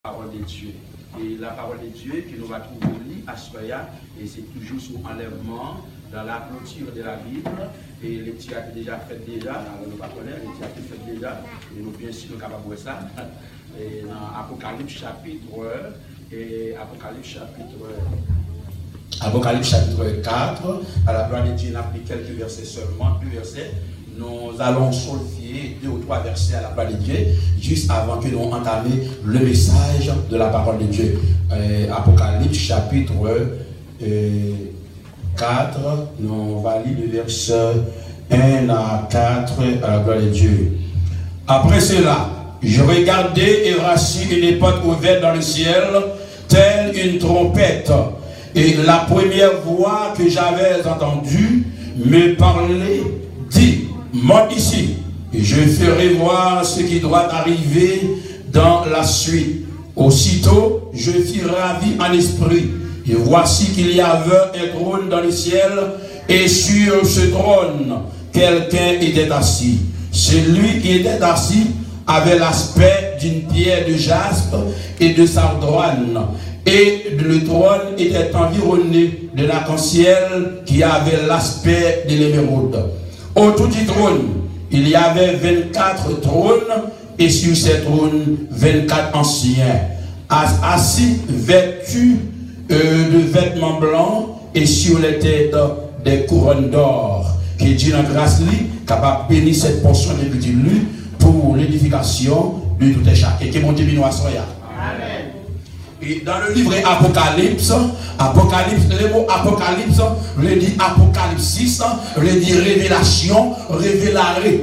parole de Dieu. Et la parole de Dieu que nous va trouver à Soya, et c'est toujours sur enlèvement dans la clôture de la Bible. Et les tirs ont déjà fait déjà, nous ne connaissons pas, les tirs ont fait déjà, et nous bien sûr nous sommes capables de voir ça. Et dans Apocalypse chapitre 4, à la gloire de Dieu, on a pris quelques versets seulement, 2 versets. Nous allons solfier 2 ou 3 versets à la gloire de Dieu, juste avant que nous entamions le message de la parole de Dieu. Apocalypse chapitre 4, nous allons lire le verset 1 à 4 à la gloire de Dieu. Après cela, je regardais et voici une porte ouverte dans le ciel, telle une trompette. Et la première voix que j'avais entendue me parlait, dit, monte ici, et je ferai voir ce qui doit arriver dans la suite. Aussitôt, je fus ravi en esprit, et voici qu'il y avait un trône dans le ciel, et sur ce trône, quelqu'un était assis. Celui qui était assis avait l'aspect d'une pierre de jaspe et de sardoine, et le trône était environné de l'arc-en-ciel qui avait l'aspect de l'émeraude. Autour du trône, il y avait 24 trônes, et sur ces trônes, 24 anciens, assis vêtus de vêtements blancs, et sur les têtes des couronnes d'or. Que Dieu en grâce lui, capable de bénir cette portion de petit lu pour l'édification de tout et chaque. Et que mon Dieu bénisse à Soya. Amen. Et dans le livre Apocalypse, le mot Apocalypse, le dit Apocalypsis, le dit révélation, révéler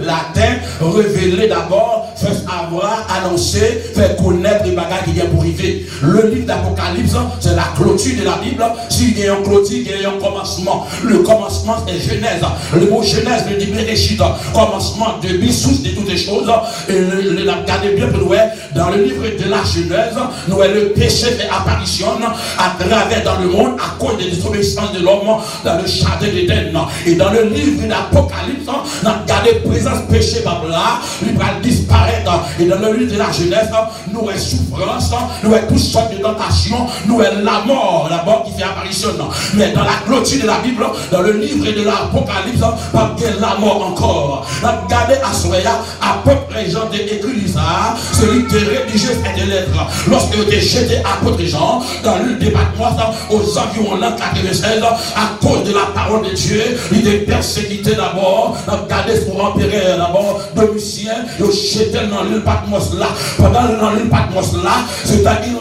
latin, révéler d'abord, faire avoir, annoncer, faire connaître les bagages qui viennent pour arriver. Le livre d'Apocalypse, c'est la clôture de la Bible. S'il y a une clôture, il y a un commencement. Le commencement, c'est Genèse. Le mot Genèse, le dit Bereshit, commencement de source de toutes les choses. Et regardez bien pour nous, dans le livre de la Genèse, nous le péché fait apparition à travers dans le monde à cause des désobéissances de l'homme dans le jardin d'Éden. Et dans le livre d'Apocalypse, nous avons gardé présence péché par là, il va disparaître. Et dans le livre de la Genèse, nous avons souffrance, nous avons toutes sortes de tentations, nous avons la mort qui fait apparition. Mais dans la clôture de la Bible, dans le livre de l'Apocalypse, pas que la mort encore. Nous avons gardé à Soya, à peu près Jean d'écrit ça, celui qui rédigé cette lettre. Lorsque vous êtes jeté apôtre Jean dans l'île de Patmos aux environs de l'an 96 à cause de la parole de Dieu, il est persécuté d'abord, regardez son empereur d'abord, Domitien, il jeté dans l'île Patmos là. Pendant dans l'île Patmos là, c'est-à-dire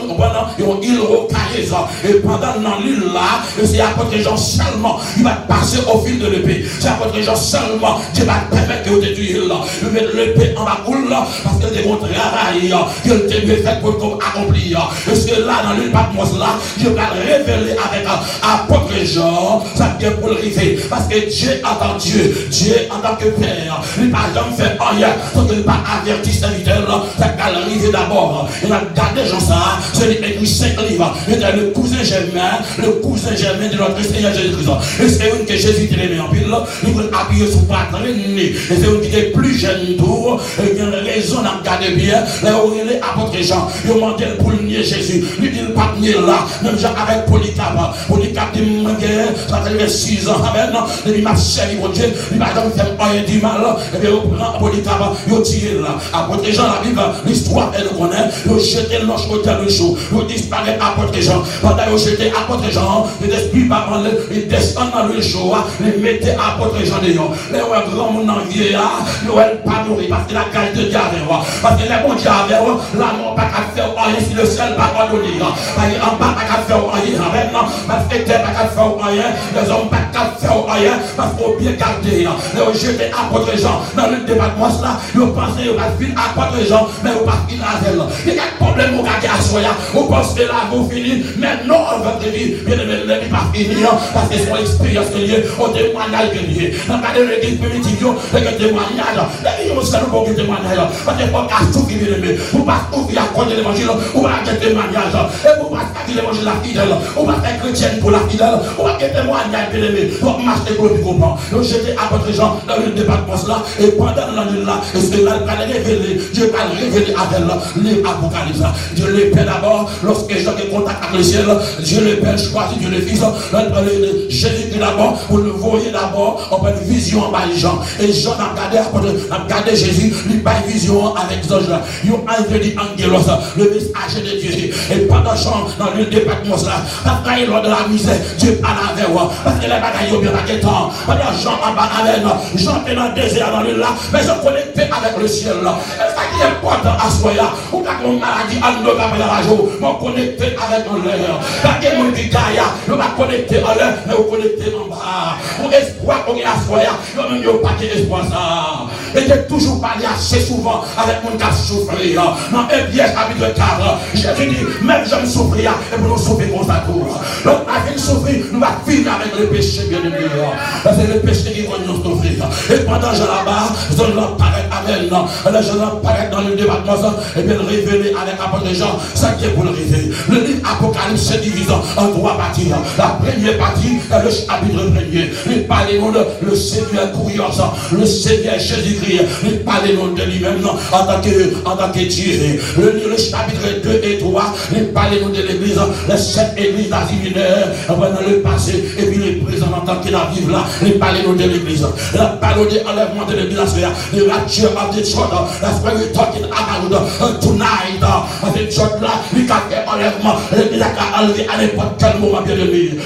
une île rocailleuse. Et pendant dans l'île là, c'est apôtre Jean seulement, il va passer au fil de l'épée. C'est apôtre Jean seulement, Dieu va permettre que vous détruisez là. Il met l'épée en bas là, parce que c'est mon travail, que le Dieu fait pour accomplir. Parce que là, dans l'île Patmos là, je vais révéler avec apôtre Jean, ça vient pour le river. Parce que Dieu entend Dieu, Dieu en tant que Père, il n'a jamais fait rien, sans qu'il pas averti serviteur, ça va arriver d'abord. Il a gardé Jean ça, celui qui écrit 5 livres, il était le cousin germain de notre Seigneur Jésus-Christ. Et c'est une que Jésus t'a mis en pile, il veut appuyer sur patron, et c'est une qui est plus jeune tour, et il y a une raison d'en garder bien, là où il est apôtre Jean, il a demandé pour nier Jésus, lui dit le pas nier là, même Jean avec Polycarpe dit ça fait 6 ans, amen, il m'a servi pour Dieu, il m'a jamais fait rien du mal, et bien il prend Polycarpe, il tire là, apôtre Jean la Bible, l'histoire elle connaît, il jeté le noche côté le jour, il disparaît apôtre Jean, pendant il jeté apôtre Jean, il esprit par il descend dans le jour, il mettait apôtre Jean dehors, les grand monde en vieillard, Noël pas nourri, parce que la grâce de Dieu avec moi, parce que les bons dieux avec moi, l'amour pas qu'à faire rien si le ciel pas pardonné, parce qu'en bas pas qu'à faire rien, maintenant, parce que terre pas qu'à faire rien, les hommes pas qu'à faire rien, parce qu'il faut bien garder, les jetés apôtre Jean, dans le département là, ils pensent qu'ils vont finir apôtre Jean, mais ils vont pas finir avec elle. Il y a des problèmes au gardien à Soya, vous pensez que là vous finissez, mais non, votre vie, bien aimé, ne n'est pas fini, parce que c'est son expérience que liée, au témoignage que lié. Dans le cas de l'église primitive, le témoignage, les gens ne savent pas que témoignage. témoignage. Parce que pour qu'à souffrir, bien aimé, pour pas souffrir à cause de l'évangile, on va faire témoignage. Et pour pas faire l'évangile la fidèle, on va faire chrétienne pour la fidèle, on va faire témoignage, bien aimé, pour marcher pour le comprendre. Donc j'étais apôtre Jean dans le département là, et pendant l'année là, et c'est là, il va révéler, Dieu va révéler avec l'Apocalypse. Dieu le Père d'abord, lorsque Jean est en contact avec le ciel, Dieu le Père choisit Dieu le Fils, Jésus d'abord, pour le voyer d'abord, on a une vision en bas de Jean. Et Jean a regardé Jésus, il a une vision avec les anges là. Il a entendu Angelos, le message de Dieu. Et pendant Jean, dans le département là, parce qu'il est de la misère, Dieu parle avec moi. Parce que les bagailles ont bien marqué temps. Pendant Jean en bas avec moi, Jean est dans le désert dans l'île là, mais je connecté avec le ciel là. Et ça qui est important à soi là, ou quand mon maladie a le cap dans la jour, on connecté avec l'air. Quand il y a mon bigaya, on va connecter en l'air, mais on connecté en bas. Pour espoir qu'on est à soi, il n'y a pas d'espoir ça. Et j'ai toujours parlé assez souvent avec mon cas souffrir. Dans Hébreux chapitre 4, Jésus dit, même je me souffrir, et pour nous sauver comme ça tout. Donc, avec souffrir, nous allons finir avec le péché bien aimé. C'est le péché qui va nous souffrir. Et pendant que je là-bas, je l'apparais avec nous. Je l'apparais dans le département, et bien révéler avec l'apôtre de Jean, ça qui est pour le révéler. Le livre Apocalypse se divise en trois parties. La première partie est le chapitre premier. Il parle de le Seigneur curieux, le Seigneur Jésus-Christ. Il parle de lui-même en tant que Dieu. Le chapitre 2 et 3, il parle de l'église, les 7 églises d'Asie mineure, dans le passé, et puis le présent en tant qu'il arrive là, il parle de l'église. Il parle de l'enlèvement de l'église, the rapture of the church. That's why we're talking about tonight. Avec church là, il a fait enlèvement, l'église a enlevé à n'importe quel moment, bien aimé.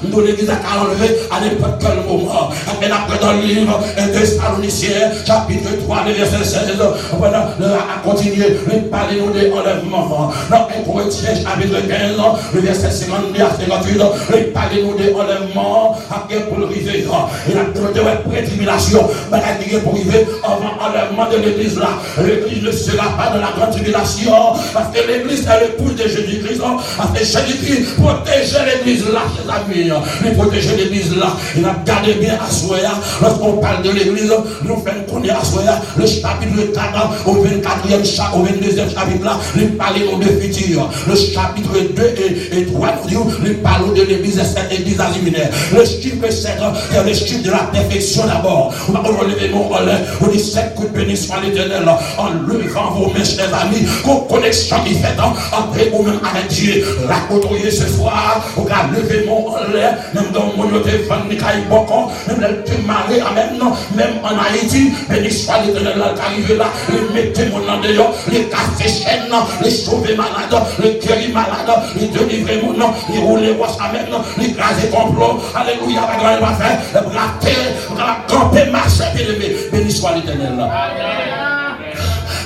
Nous, l'église a enlevé à n'importe quel moment. Et après dans le livre de Thessaloniciens, chapitre 3, verset 16, voilà, à continuer, il parle de l'enlèvement. Dans 1 Corinthiens, chapitre 15, le verset 52 à 58, il parle de l'enlèvement, après pour le river. Il a demandé une pré-tribulation, mais il a pour arriver avant l'enlèvement de l'église là. L'église ne sera pas dans la grande tribulation, parce que l'église est l'épouse de Jésus-Christ. Parce que Jésus-Christ protégeait l'église là, ses amis. Il protégeait l'église là. Il a gardé bien à Soya. Lorsqu'on parle de l'église, nous faisons connaître à Soya le chapitre 4 au 24e chapitre, au 22e chapitre là, nous parlons de futur. Le chapitre 2 et 3, nous parlons de l'église, cette église aziminaire. Le chiffre 7, c'est le chiffre de la perfection d'abord. On va relever mon relais. On dit 7 coups de béni soit l'éternel en levant vos mains, chers amis. Qu'on connexion qui fait après vous-même avec Dieu. La côtoyer ce soir. On va lever mon relais. Même dans mon téléphone, même le marié, même en Haïti, béni soit l'éternel qui arrive là. Les mettez mon nom dehors, les casser chaînes, les sauver malades, les guérir malades, les délivrer mon nom, les rouler roi amen, les craser complot. Alléluia, la grande va faire, la camper, marcher, béni soit l'éternel.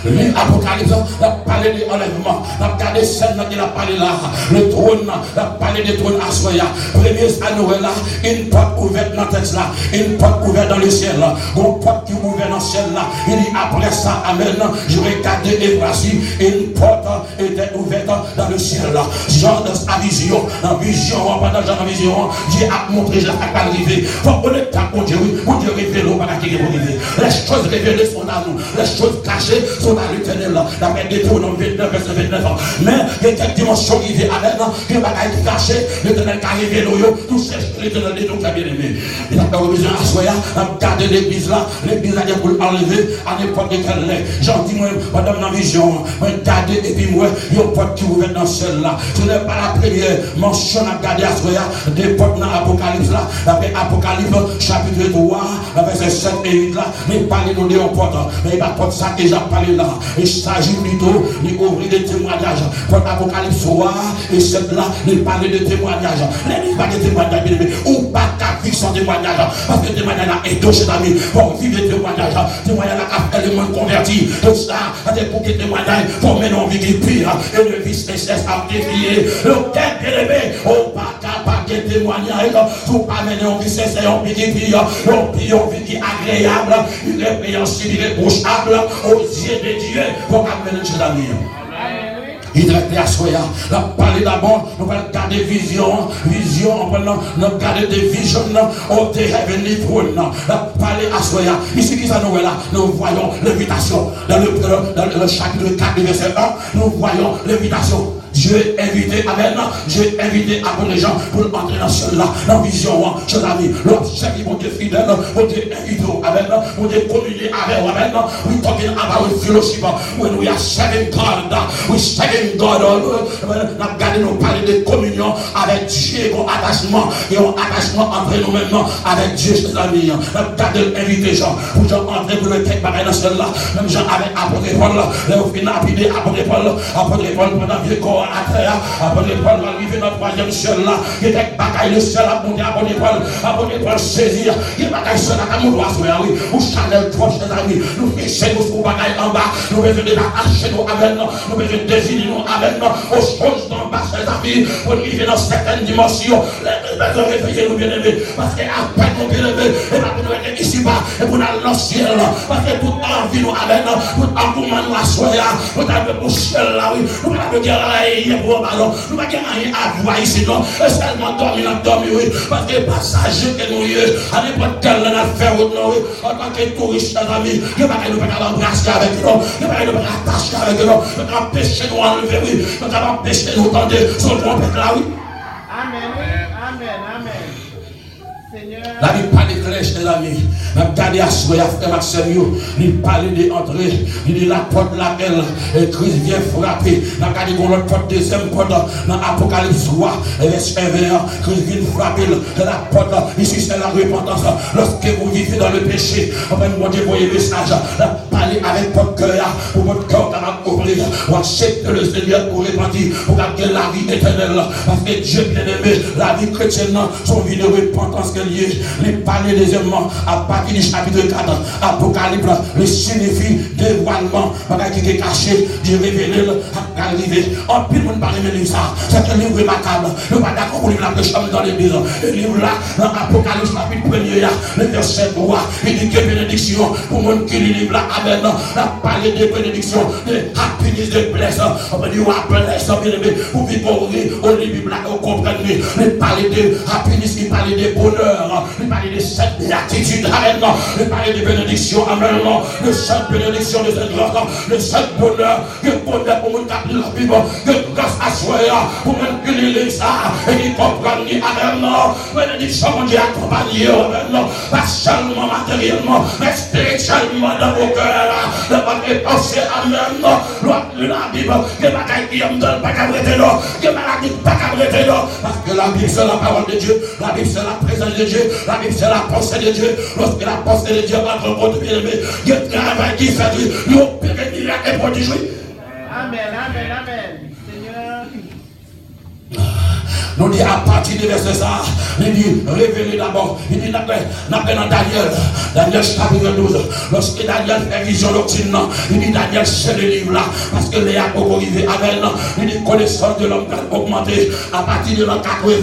Le livre Apocalypse, il a parlé de l'enlèvement, il a regardé scène, il a parlé là, le trône, il a parlé du trône à Soya. Premier à Noël là, une porte ouverte dans le texte là, une porte ouverte dans le ciel là, une porte qui ouverte dans le ciel là. Il dit après ça, amen, je regardais et voici, une porte était ouverte dans le ciel là. Genre dans sa vision, dans pendant la vision, Dieu a montré, je n'ai pas arrivé. Il faut connaître mon Dieu, mon Dieu révèle au pas qui est arrivé. Les choses révélées sont à nous, les choses cachées sont à l'éternel là. La paix d'Éternel 29, verset 29 ans. Mais il y a quelques dimensions qui viennent avec nous, qui ne va pas être cachées, l'éternel qui arrive l'eau, tout c'est l'éternel des dons qui a bien aimé. Il a pas besoin à Soya, à garder l'église là, l'église là pour enlever à n'importe quelle lait. J'en dis moi, madame dans la vision, moi garder et puis moi, il y a une porte qui ouvre dans celle-là. Ce n'est pas la première mention à garder à Soya, des portes dans l'Apocalypse là, après Apocalypse chapitre 3, verset 7 et 8 là, il parle de nos portes, mais il va porte ça déjà parlé là. Il s'agit plutôt d'ouvrir des témoignages. Pour l'Apocalypse 3 et 7 là, il parle de témoignages. Les livres de témoignages, ou pas qu'à vivre sans témoignage. Parce que le témoignage est deux chez amis. Pour vivre des témoignages, témoignage a fait le monde converti. Tout ça, c'est pour que les témoignages pour mener en vie qui pire. Et le vice ne cesse à défier. Le quai bien aimé, ou pas qu'à de témoignage. Pour pas mener en vie cesse en vie qui pire. En vie qui agréable, irrépréhensible, irréprochable aux yeux de Dieu pour amener chez amis. Il direct à Soya. Nous parler d'abord, nous allons garder vision, nous garder des visions of the heavenly throne. Nous parler à Soya. Ici, qui ça nous est là? Nous voyons l'invitation. Dans le chapitre 4, verset 1, nous voyons l'invitation. Dieu est invité, amen. Dieu est invité à les gens pour entrer dans cela, dans la vision, chers amis. L'observer, mon Dieu fidèle, mon Dieu invité, amen. Mon Dieu communier avec, amen. We talking about fellowship when we are serving God. We serving God. Nous regardons, nous parler de communion avec Dieu, un attachement, et un attachement entre nous-mêmes avec Dieu, chers amis. Nous regardons l'invité, gens, pour gens entrer pour le quelque bagage dans cela. Même gens avec apôtre Paul, là, au final, apôtre Paul, pendant vieux corps. Après les Paul va arriver dans le troisième ciel là. Il y a des bagailles le ciel à monter après Paul saisir. Il y a des bagailles sur la camoufle oui. Ou Chanel trop chers amis. Nous fixons nos bagailles en bas. Nous besoin de acheter nos amen. Nous besoin de désigner nos amen. Aux choses d'en bas chers amis. Pour arriver dans certaines dimensions. Les besoins réveiller nous bien aimés. Parce qu'après nous bien aimés. Et là nous être ici bas. Et pour aller dans le ciel. Parce que toute envie nous amen. Tout engouement nous assoya. Nous avons pour ciel là oui. Nous avons guerre. Nous ne pouvons pas rien à voir ici, non. Seulement dormir, oui. Parce que passager que nous sommes, à n'importe quelle affaire, oui. En tant que touriste, amis, il n'y a pas de nous embrasser avec nous, il n'y a pas de nous attacher avec nous, il n'y a pas empêcher nous enlever, oui. Il n'y a pas empêcher nous tendre son trompette là, oui. Amen. Seigneur. La Bible parle de flèches, les amis. Même garder à ce frère Maxime, il parle d'entrer, il dit la porte laquelle Christ vient frapper. Dans le cadre de l'autre porte, deuxième porte, dans l'Apocalypse 3, verset 21, Christ vient frapper la porte. Ici, c'est la repentance. Lorsque vous vivez dans le péché, mon Dieu, voyez le message, parlez avec votre cœur, pour votre cœur capable d'ouvrir, ou accepter le Seigneur pour repentir, pour garder la vie éternelle. Parce que Dieu bien aimé, la vie chrétienne, son vie de repentance qu'elle y est. Les parler deuxièmement, à partir du chapitre 4, Apocalypse, le signifie dévoilement, qui est caché, Dieu révélé, à arriver. En plus, on parle de ça, c'est un livre remarquable. Nous ne pas d'accord pour le livre de chambre dans l'église. Le livre là, dans Apocalypse, chapitre 1er, le verset 3, il dit que bénédiction, pour mon qui le livre là, amen, on a parlé de bénédiction, de happiness, de blessing, on va dire, vous vivez au livre là, vous comprenez, il parlait de happiness, il parlait de bonheur, il parlait de cette béatitude, amen, il parlait de bénédiction, amen, de cette bénédiction de cette grâce, de cette bonheur, que bonheur pour mon cap de la Bible, que grâce à soi, pour mon qui lit ça, et qui comprend, amen, bénédiction, mon Dieu, accompagné, amen, pas seulement matériellement, mais spirituellement dans vos cœurs, dans votre pensée, amen, la Bible, que bagaille qui aime dans le bagarre, que maladie pas qu'à parce que la Bible c'est la parole de Dieu, la Bible c'est la présence de Dieu, la Bible c'est la pensée de Dieu. Lorsque la pensée de Dieu entre votre bien-aimé, il y a un travail qui fait du, il y a opéré miracle et prodige. Amen. Seigneur. Nous dit à partir du verset ça, il dit révélé d'abord, il dit d'après dans Daniel chapitre 12, lorsque Daniel fait vision nocturne, il dit Daniel c'est le livre là, parce que les Jacob arrivé avec, il dit connaissance de l'homme qui a augmenté, à partir de l'an 80,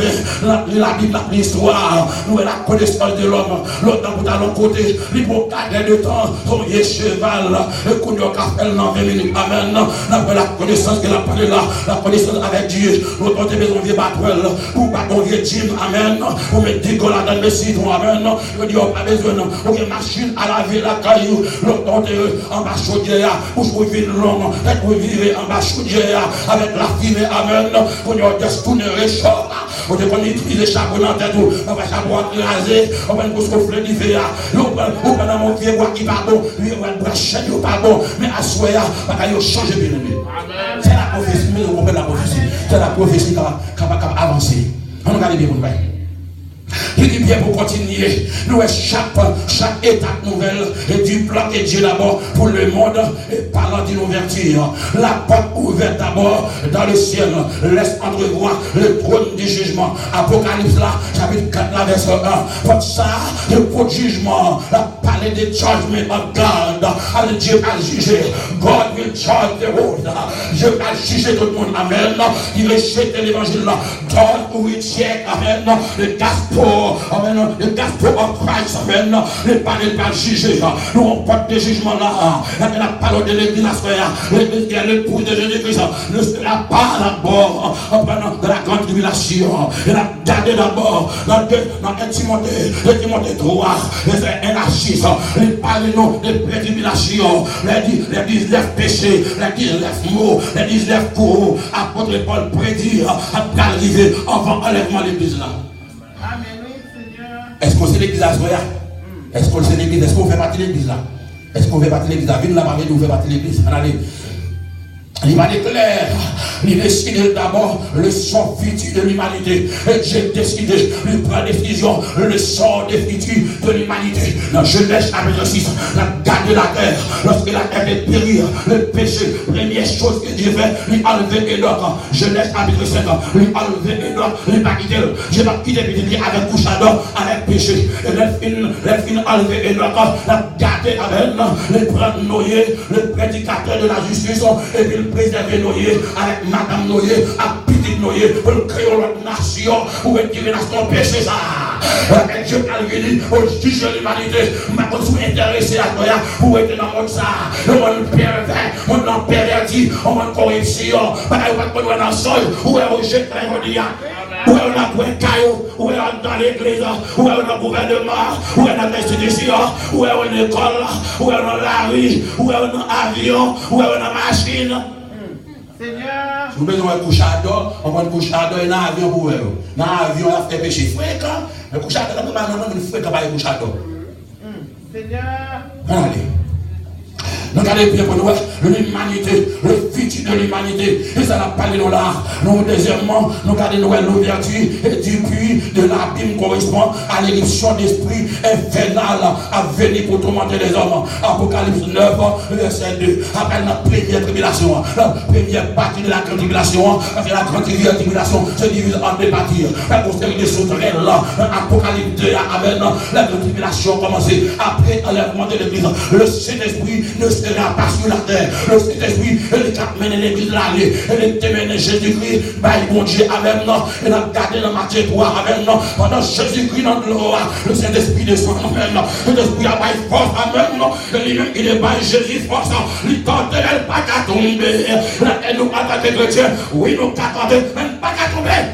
la Bible, l'histoire, nous la connaissance de l'homme, l'autre bout à l'autre côté, il faut garder de temps, son vieux cheval, et qu'on y a fait dans 20 minutes, amen, d'après la connaissance qu'il a parlé là, la connaissance avec Dieu, l'autre côté maison vieux batouel, pour pas ton vieux team, amen, pour mettre des golas dans le citron, amen, on dit, on n'a pas besoin, on a une machine à laver la caillou, l'autre côté en bas chaudière, pour vivre long, pour vivre en bas chaudière, avec la fumée, amen, on y a des tourner réchaud, on dit qu'on utilise les chapeaux dans la tête, on va chapeau rasé, on va nous souffler d'hiver, on va dans mon vieux bois qui pas bon, lui on va le brachet, il pas bon, mais à soi, on va changer bien aimé. C'est la prophétie, mais on comprend la prophétie, c'est la prophétie qui va avancer. On regarde bien, vous voyez. Il dit bien pour continuer. Nous chaque étape nouvelle et du plan de Dieu d'abord pour le monde et parlant d'une ouverture. La porte ouverte d'abord dans le ciel laisse entrevoir le trône du jugement. Apocalypse là, chapitre 4, verset 1. Pour ça, le pot de jugement, la Allez, the judgment of God. Allez, Dieu va juger. God will judge the world. Dieu va juger tout le monde. Amen. Il rejette l'évangile là. God will reject. Amen. Le gospel. Amen. Le gospel of Christ. Amen. Le parler va juger. Nous on porte des jugements là. La parole de l'église l'église qui est l'épouse de Jésus-Christ ne sera pas d'abord de la grande tribulation. Il a gardé d'abord dans Timothée 3, les anarchistes, les parlons de tribulation, les 19 péchés, les 19 mots, les 19 coups. Apôtre Paul prédit à arriver avant enlèvement de l'église là. Amen, oui, Seigneur. Est-ce qu'on sait l'église à ce moment-là? Est-ce qu'on sait l'église? Est-ce qu'on fait partie de l'église là? Est-ce qu'on fait partie de l'église? David n'a pas dit qu'on fait partie de l'église. Allez. Il va déclarer, il décide d'abord le sort futur de l'humanité. Et j'ai décidé, il prend décision, le sort des futurs de l'humanité. Dans Genèse chapitre 6, la garde de la terre, lorsque la terre est périr, le péché, première chose que Dieu fait, lui enlever Enoch. Genèse chapitre 5, lui enlever Enoch, lui pas quitter. Je vais quitter lui avec couchador, avec péché. Et les filles enlever Enoch, la garder avec le prendre Noé, le prédicateur de la justice, et puis préserver Noé avec Madame Noé, avec petite Noé, pour créer une nation, pour retirer nation péché ça. Et Dieu a venu au juge de l'humanité, m'a toujours intéressé à toi, pour être dans le monde ça, le monde pervers, le monde perverti, le monde corruption, parce qu'on va dans le sol, où est rejeté, où est on a un caillou, où est on dans l'église, où est on a gouvernement, où est on l'institution, où est on l'école, où est on la rue, où est on avion, où est on la machine. Seigneur. Si vous besoin de coucher à dos, on va coucher à dos et dans l'avion pour vous. Dans l'avion, on a fait péché fréquent. Le coucher à dos, on va fréquent pas coucher à dos. Seigneur. Allez. Nous regardons bien pour nous, l'humanité, le futur de l'humanité. Et ça n'a pas parlé de là. Nous, deuxièmement, nous regardons l'ouverture du puits de l'abîme correspond à l'éruption d'esprit infernal à venir pour tourmenter les hommes. Apocalypse 9, verset 2. Après la première tribulation, la première partie de la grande tribulation, parce que la grande tribulation se divise en deux parties. La postérité souterraine, Apocalypse 2, Amen. La grande tribulation commence après l'enlèvement de l'église. Le Saint-Esprit ne sera pas sur la terre. Le Saint-Esprit, il a mené l'église là, il a mené Jésus-Christ, bah il bon Dieu, Amen. Il a gardé dans Matthieu 3, Amen. Pendant Jésus-Christ dans le gloire, le Saint-Esprit descend, Amen. Le Saint-Esprit a pas force, Amen. Et lui-même, il est pas Jésus force, il tente elle pas qu'à tomber. Et nous, en tant que chrétiens, oui, nous qu'à tomber, même pas qu'à tomber.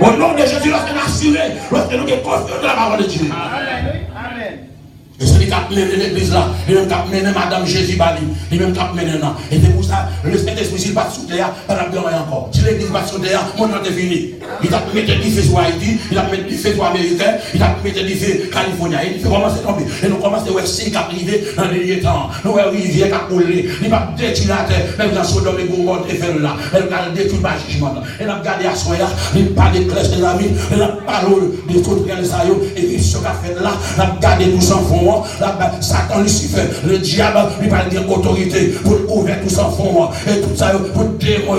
Au nom de Jésus, lorsque nous assurons, lorsque nous sommes confiants de la parole de Dieu. Amen. Et celui qui a mené l'église là, il a mené Madame Jésus Bali, il même qui a mené là. Et c'est pour ça, le Saint-Esprit, s'il va sous terre, il va bien encore. Si l'église va sous terre, mon nom est fini. Il a mis du feu sur Haïti, il a mis du feu sur Américain, il a mis du feu Californien. Il fait commencer à tomber. Et nous commençons à voir si qui a privé dans les derniers temps. Nous voyons rivière qui a coulé. Il va détruire la terre, même dans Sodome et Gomorrhe, et faire là. Elle va détruire le jugement. Elle a gardé à soi, il parle des clés des amis, elle a parlé des trucs de ça, et ce qu'a fait là, elle a gardé tout sans fond. Satan, Lucifer, le diable, il va dire autorité pour ouvrir tout sans fond. Et tout ça, pour démon,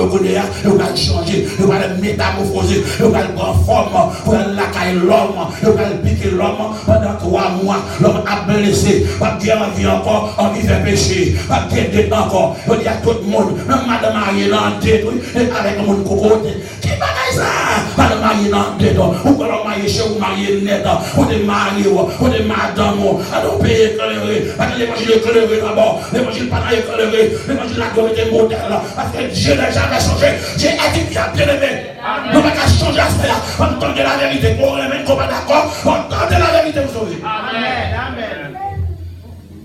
il va changer, il va métamorphoser, il va prendre forme, pour laquer l'homme, il va piquer l'homme pendant 3 mois. L'homme a blessé, pas bien en vie encore, en vie fait péché, pas bien d'être encore. Il dit à tout le monde, même madame mariée là, détruit, avec le monde côté. Qui bagaille ça? Madame mariée là, détruit, ou quand on marié chez vous, marié net, ou des mariés, ou des madames, alors pays éclairé, parce que l'évangile est éclairé d'abord, l'évangile pas éclairé, l'évangile la glorité modèle, parce que Dieu n'a jamais changé, Dieu a dit bien aimé. Nous ne pouvons pas changer à faire, on entend la vérité, pour même qu'on va d'accord, on entend la vérité, vous sauvez. Amen.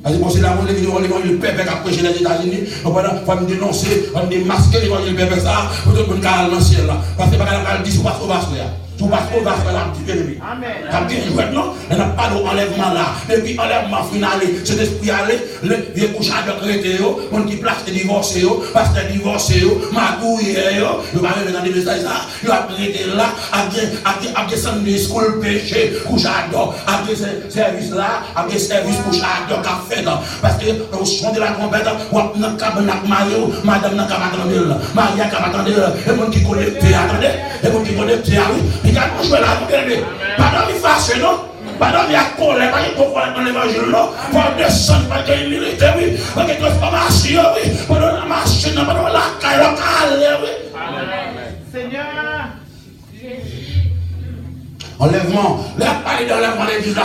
Parce que c'est la monnaie l'évangile pervers qui a prêché les États-Unis, on va dénoncer, on démasquer l'évangile pervers ça, pour tout le monde qui a dans le ciel là, parce que pas qu'elle dit, c'est pas trop vaste là. Tout parce qu'on va faire la petite ennemi. Comme dit maintenant, il n'y a pas d'enlèvement là. Et puis enlèvement final, cet esprit allé, le vieux couchard de crété, on qui place des divorcés, parce que divorcés, magouillé, il va venir dans des messages là, il va prêter là, à descendre des schools péché, couchard d'or, à des services là, à des services couchard d'or qu'a fait là. Parce que au son de la trompette, ou à n'a qu'à Mario, madame n'a qu'à attendre, Maria qu'à attendre, et mon qui connecté, attendez, et mon qui connecté, oui. Il a joué là, vous regardez. Pas dans les fâches, non? Pas dans la colère, pas dans l'évangile, non. Pas descendre, pas de militaire, oui. Pas de transformation, oui. Pas dans la machine, pas dans la caille, la caille, oui. Seigneur. Enlèvement, la parole d'enlèvement de l'église là,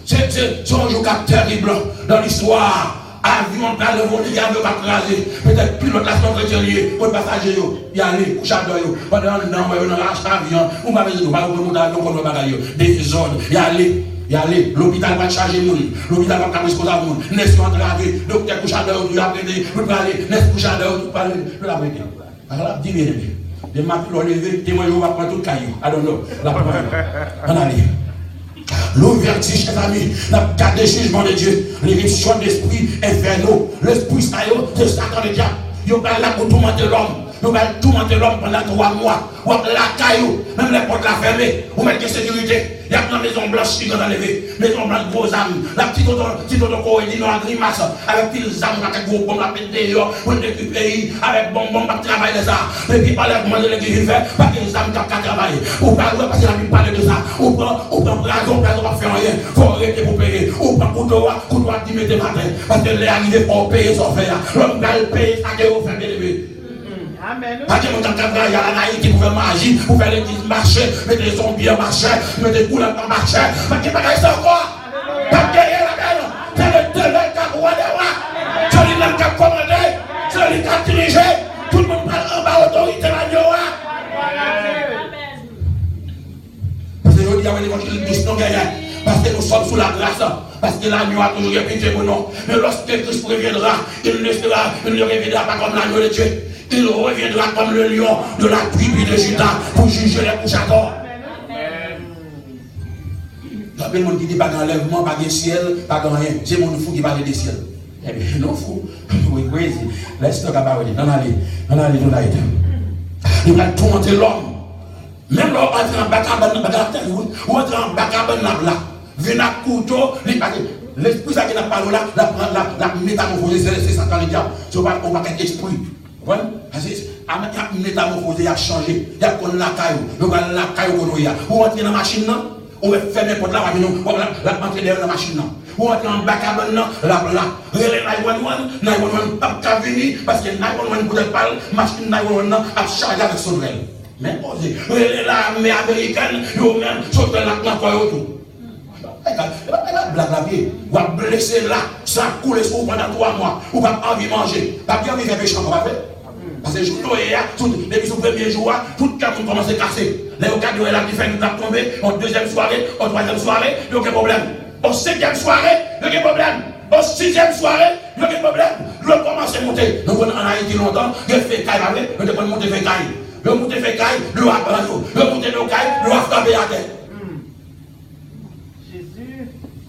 c'est un jour terrible dans l'histoire. Avion, dans le vol, il y a deux crasés. Peut-être pilote, la sonde chrétienne, pour passager, il y a les couchadeurs, pendant un an, on a acheté avion, on va venir, on va remonter avion, on va bagaille, des zones, il y a les, l'hôpital va charger le monde, l'hôpital va faire responsable le monde, n'est-ce pas entravé, docteur couchadeur, il va appeler, il va aller, n'est-ce couchadeur, il va aller, il va aller. Alors, dis bien, les mains qui l'ont levé, témoin, on va prendre tout le caillou, I don't know, la première, on allait. L'ouverture, chers amis, la garde des jugements de Dieu, l'éruption d'esprit infernaux, l'esprit saillot, c'est Satan le diable. Il va là pour tourmenter l'homme. Il va tourmenter l'homme pendant 3 mois. Ou la caillou, même les portes la fermée, ou mettre de sécurité. Il y a une maison blanche qui est enlevée, maison blanche gros âmes. La petite auto dit non, grimace, avec des âmes, avec gros bombes, la pète dehors, pour le pays, avec bonbons, pour travailler de ça. Et puis, par exemple, de l'église, pas des âmes qui ont travaillé. Ou pas, parce que la Bible parle de ça. Ou prend raison, on va faire rien. Il faut arrêter pour payer. Ou pas, couteau, 10 mètres matin. Parce que les arrivés pour payer son frère. L'homme va le payer, ça qui est offert de lever. Amen. Pas que mon il y a la naïveté pour faire magie, pour faire l'église marcher, mettre les zombies en marché, mettre des couleurs en marché. Pas que pas ça encore. Pas que la belle. C'est le téléphone qui a roi des rois. C'est lui qui a commandé. C'est lui qui a dirigé. Tout le monde parle en bas autorité la Dieu. Parce que je dis à l'évangile tous nous gagnons. Parce que nous sommes sous la grâce. Parce que l'agneau a toujours répété mon nom. Mais lorsque Christ reviendra, il ne reviendra pas comme l'agneau de Dieu. Il reviendra comme le lion de la tribu de Judas pour juger les couchadors. Il y a plein de monde qui dit pas d'enlèvement, pas de ciel, pas de rien. C'est mon fou qui parle des ciels. Eh bien, non, fou. Oui, crazy. Let's talk about it. On allait tonight. Il va tourmenter l'homme. Même l'homme entre en bagarre, ou entre en bagarre, là. Vient à couteau, l'esprit ça qui n'a pas là, la métamorphose, c'est ça dans le diable. On va faire esprit. Voilà, la métamorphose, il a changé. Il y a qu'on la caillou, on va la caillou qu'on y a. On rentre dans la machine, on va faire n'importe la machine, on va rentrer dans la machine. On rentre en bac à bonne, là, relais 911, pas qu'à venir, parce que 911 ne peut pas, machine 911 a chargé avec son rêve. Mais posez, l'armée américaine, eux-mêmes, sont dans la claque autour. Vous va blesser là, ça coule sur vous pendant 3 mois, vous va pas envie de manger, pas bien envie de faire péché encore avec. Parce que je suis depuis le premier jour, tout le monde commence à casser. Les occasions de la différence nous tomber en 2e soirée, en 3e soirée, il n'y a aucun problème. En 5e soirée, il n'y a aucun problème. En 6e soirée, il n'y a aucun problème. Le commence à monter. Nous prenons en Haïti longtemps, il fait caille avec, nous devons monter fait caille. Le monter fait caille, le a prendre, le monter nos cailles, le a frappé à terre.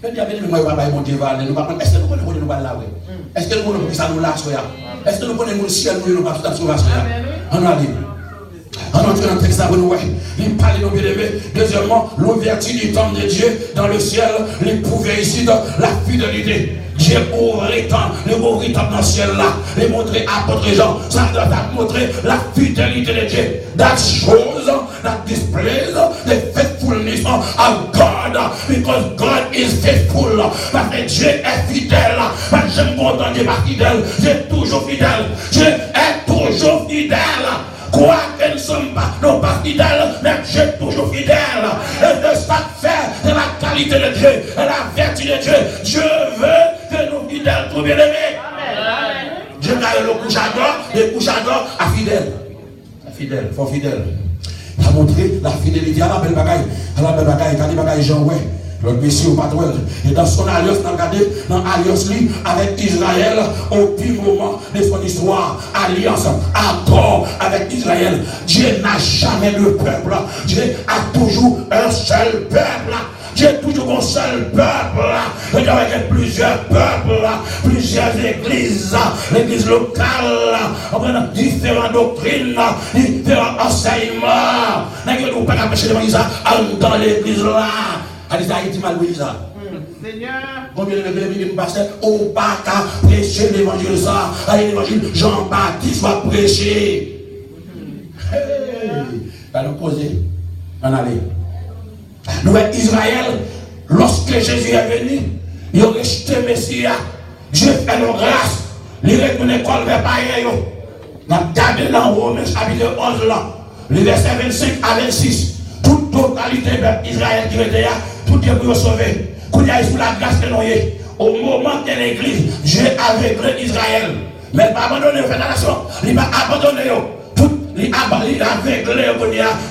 Est-ce que nous connaissons est-ce que nous connaissons là? Est-ce que nous connaissons ça nous là? Est-ce que nous connaissons le ciel nous pas tout à sauver? On va aller. On entre dans le texte à nous. Il parle de nos bien-aimés. Deuxièmement, l'ouverture du temps de Dieu dans le ciel, l'éprouver ici dans la fidélité. Dieu ouvrit le ouvrit dans le ciel là, les montrer à votre Jean. Ça doit montrer la fidélité de Dieu. That shows, that displays the faithfulness of God, because God is faithful. Parce que Dieu est fidèle. Parce que j'aime content Dieu pas fidèle. Dieu est toujours fidèle. Dieu est toujours fidèle. Quoi que nous ne sommes pas fidèles, mais Dieu est toujours fidèle. Et de ça fait de la qualité de Dieu, de la vertu de Dieu. Dieu veut que nous fidèles soient bien aimés. Dieu a le couchador, les couchadors à fidèle. Fidèle, faut fidèle. Il a montré la fidélité à la belle bagaille. À la belle bagaille, quand il bagaille Jean, ouais. L'autre monsieur au patron. Et dans son alliance, dans l'alliance lui avec Israël, au pire moment de son histoire, alliance, accord avec Israël. Dieu n'a jamais le peuple. Dieu a toujours un seul peuple. Dieu est toujours un seul peuple. Il y a plusieurs peuples, plusieurs églises, l'église locale, différentes doctrines, différents enseignements. Nous ne pouvons pas empêcher l'église dans l'église là. Allez, Haïti mal ça. Seigneur. Combien de l'église pasteur, on ne pas prêcher l'évangile ça. Allez, l'évangile Jean-Baptiste va prêcher. Va nous poser. On allait. Nous, Israël, lorsque Jésus est venu, il a rejeté le Messie. Dieu fait nos grâces. Il retourne l'école vers païen. On a gardé dans Romains chapitre 11 là, le verset 25 à 26. Toute totalité d'Israël qui était là, tout est pour sauver. Quand il y a sous la grâce de Noé, au moment de l'église, Dieu avait créé Israël. Mais il n'a pas abandonné la nation, il n'a pas abandonné. Il a aveuglé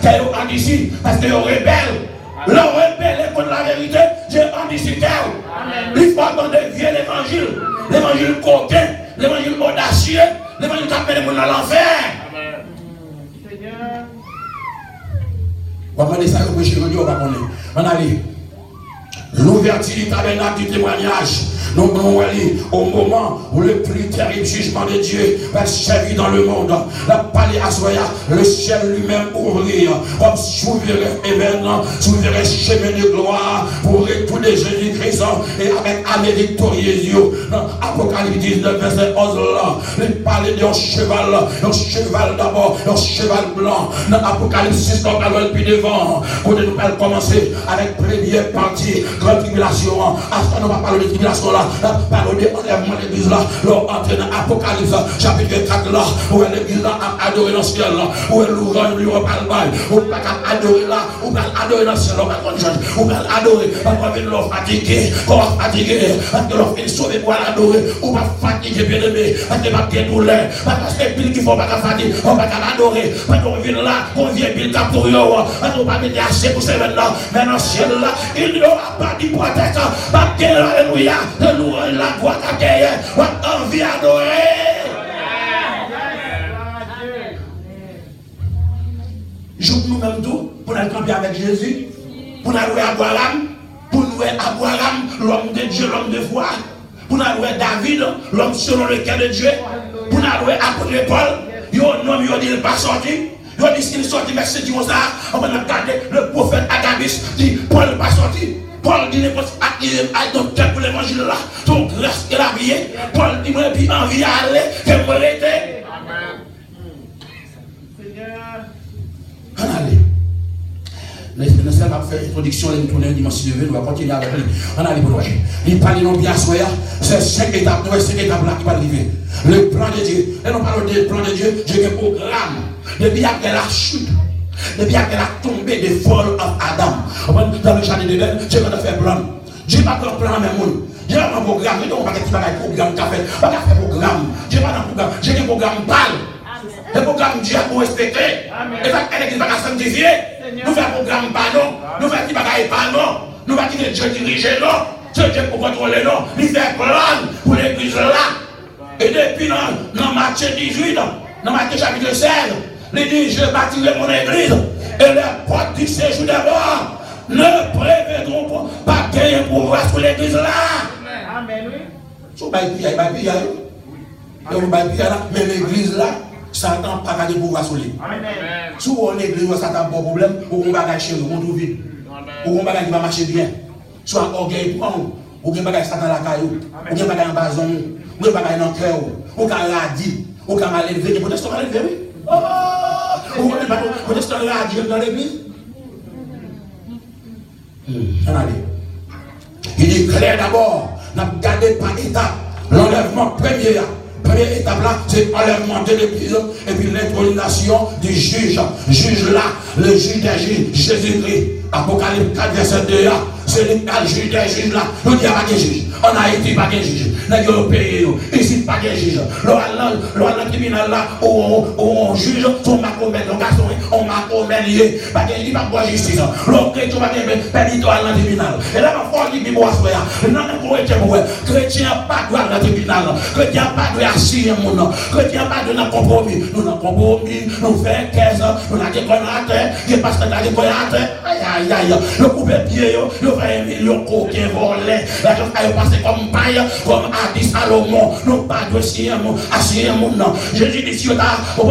qui est en ici parce que les rebelles. Le rebelle contre la vérité, Dieu en ici. Il faut attendre vieux l'évangile coquin, l'évangile audacieux, l'évangile qui appelle les gens dans l'enfer. On va prendre ça, on va prendre. On a dit l'ouverture du tabernacle du témoignage. Nous au moment où le plus terrible jugement de Dieu va servir dans le monde, la palais à Soya, le ciel lui-même ouvrir comme souverain événement, souverain chemin de gloire pour retourner Jésus-Christ et avec armée victorieuse. Dans Apocalypse 19, verset 11 là, il parlait d'un cheval d'abord, un cheval blanc. Dans Apocalypse 6, on parle plus devant, quand nous allons commencer avec première partie, grande tribulation. À ce qu'on va parler de tribulation là. Parole de enlèvement de l'église là, l'on entre dans Apocalypse chapitre 4 là, où l'église là a adoré dans le ciel là, où elle nous rend, lui on parle mal, où pas adorer là, où pas adorer dans le ciel, on va qu'on change, où pas adorer, parce qu'on vient l'offre fatigué, qu'on va fatiguer, parce que l'offre est sauvée pour l'adorer, ou pas fatigué bien aimé, parce que pas bien douleur, parce que pile qu'il faut pas fatiguer, on va l'adorer, parce qu'on vient là, qu'on vient pile cap pour yo, parce qu'on va mettre assez pour ces maintenant, mais dans le ciel là, il n'y aura pas de protecteur, pas de alléluia. Nous la voix d'accueil, on a envie d'adorer. Joue nous-mêmes tout pour nous camper avec Jésus, pour nous louer Abraham, pour nous louer Abraham, l'homme de Dieu, l'homme de foi, pour nous louer David, l'homme selon le cœur de Dieu, pour nous louer apôtre Paul, il y a un homme, il dit il n'est pas sorti. Il dit qu'il est sorti, mais c'est dit ça, on va regarder le prophète Agabus, dit Paul n'est pas sorti. Paul dit n'importe qui a ton cœur pour l'évangile là, ton grâce et la vie. Paul dit moi puis envie d'aller, que me arrêter. Amen. Seigneur. Allez. Nous allons faire introduction, nous tourner dimanche levé, nous allons continuer avec lui. On allait pour nous. Il parle non bien soya, c'est 5 étapes, nous 5 étapes là qui va arriver. Le plan de Dieu. Et nous parlons du plan de Dieu, Dieu a un programme. Depuis après la chute. Depuis qu'elle a tombé des fall of Adam, dans le jardin d'Éden, Dieu va faire plan. Dieu va faire plan même monde. Dieu va faire un programme. Dieu va faire un programme café. Pas faire programme. Dieu va faire un programme. Dieu va faire un programme pâle. Le programme Dieu pour respecter. Et ça, elle va sanctifier. Nous faisons un programme pas non. Nous faisons un programme pas non. Nous faisons que Dieu dirige non. Dieu pour contrôler non. Il fait plan pour l'église là. Et depuis dans Matthieu 18, dans Matthieu chapitre 16. Il dit, je bâtirai mon église et les portes du séjour d'abord ne prévaudront pas gagner pouvoir sur l'église là. Amen. Mais l'église là, Satan n'a pas gagné pouvoir sur lui. Si on église, Satan n'a pas de problème, ou on va gagner chez nous, on trouve vite. Ou on va gagner qui va marcher bien. Soit orgueil pour nous, ou on va gagner Satan la caillou, ou on va gagner en bas zone, ou on va gagner dans le cœur, ou on va gagner ou on va mal élevé, ou on va mal élevé. Vous êtes à Dieu dans l'église? Il dit clair d'abord, n'a gardé par étape. L'enlèvement première étape là, c'est l'enlèvement de l'église et puis l'intronisation du juge. Juge là, le juge des juges, Jésus-Christ. Apocalypse 4, verset 2 là, c'est le juge des juges là. Nous disons pas de juge. En Haïti, pas de juge. Nous avons payé. Ici, pas de juge. Le tribunal là, on juge, on m'a commis, on garçon, on m'a commis. Pas de juge, pas de justice. Le chrétien va gagner pénitoire dans le tribunal. Et là, on va faire du bois. Chrétien pas droit dans le tribunal. Chrétien pas droit assis un monde. Chrétien pas droit dans compromis. Nous dans compromis, nous faisons 15 ans, nous avons des connateurs, qui passent dans des connateurs. Aïe, aïe, aïe. Le coup de pied, nous faisons 1 million de coquins volés. La chose a passé comme paille, comme a dit Salomon. Nous pas de assis un monde. Jésus dit si vous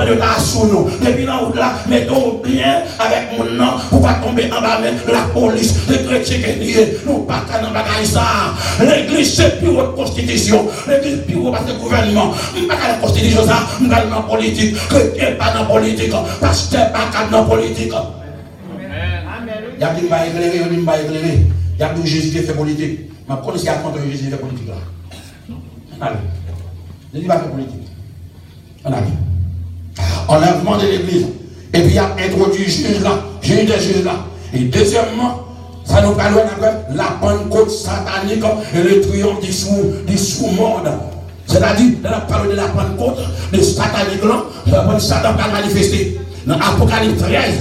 avez la sous nous. Depuis là, mettons bien avec mon nom pour pas tomber en bas de la police, les chrétiens qui disent, nous pas qu'à n'en ça. L'église c'est plus haute constitution. L'église plus haut parce que le gouvernement. Nous pas qu'à la constitution ça, nous pas dans la politique. Chrétien pas dans la politique. Pasteur pas qu'à dans la politique. Il y a des gens qui sont éclairés, Il y a deux Jésus qui fait politique. Mais pourquoi est-ce qu'il y a contre Jésus qui fait politique là? Allez. Jésus va faire politique. On a dit. Enlèvement de l'église. Et puis il y a introduit juge là. Juge des juges là. Et deuxièmement, ça nous parle de la Pentecôte satanique et le triomphe du sous-monde. C'est-à-dire, on parle de la Pentecôte, de satanique là, Satan va manifester. Dans Apocalypse 13,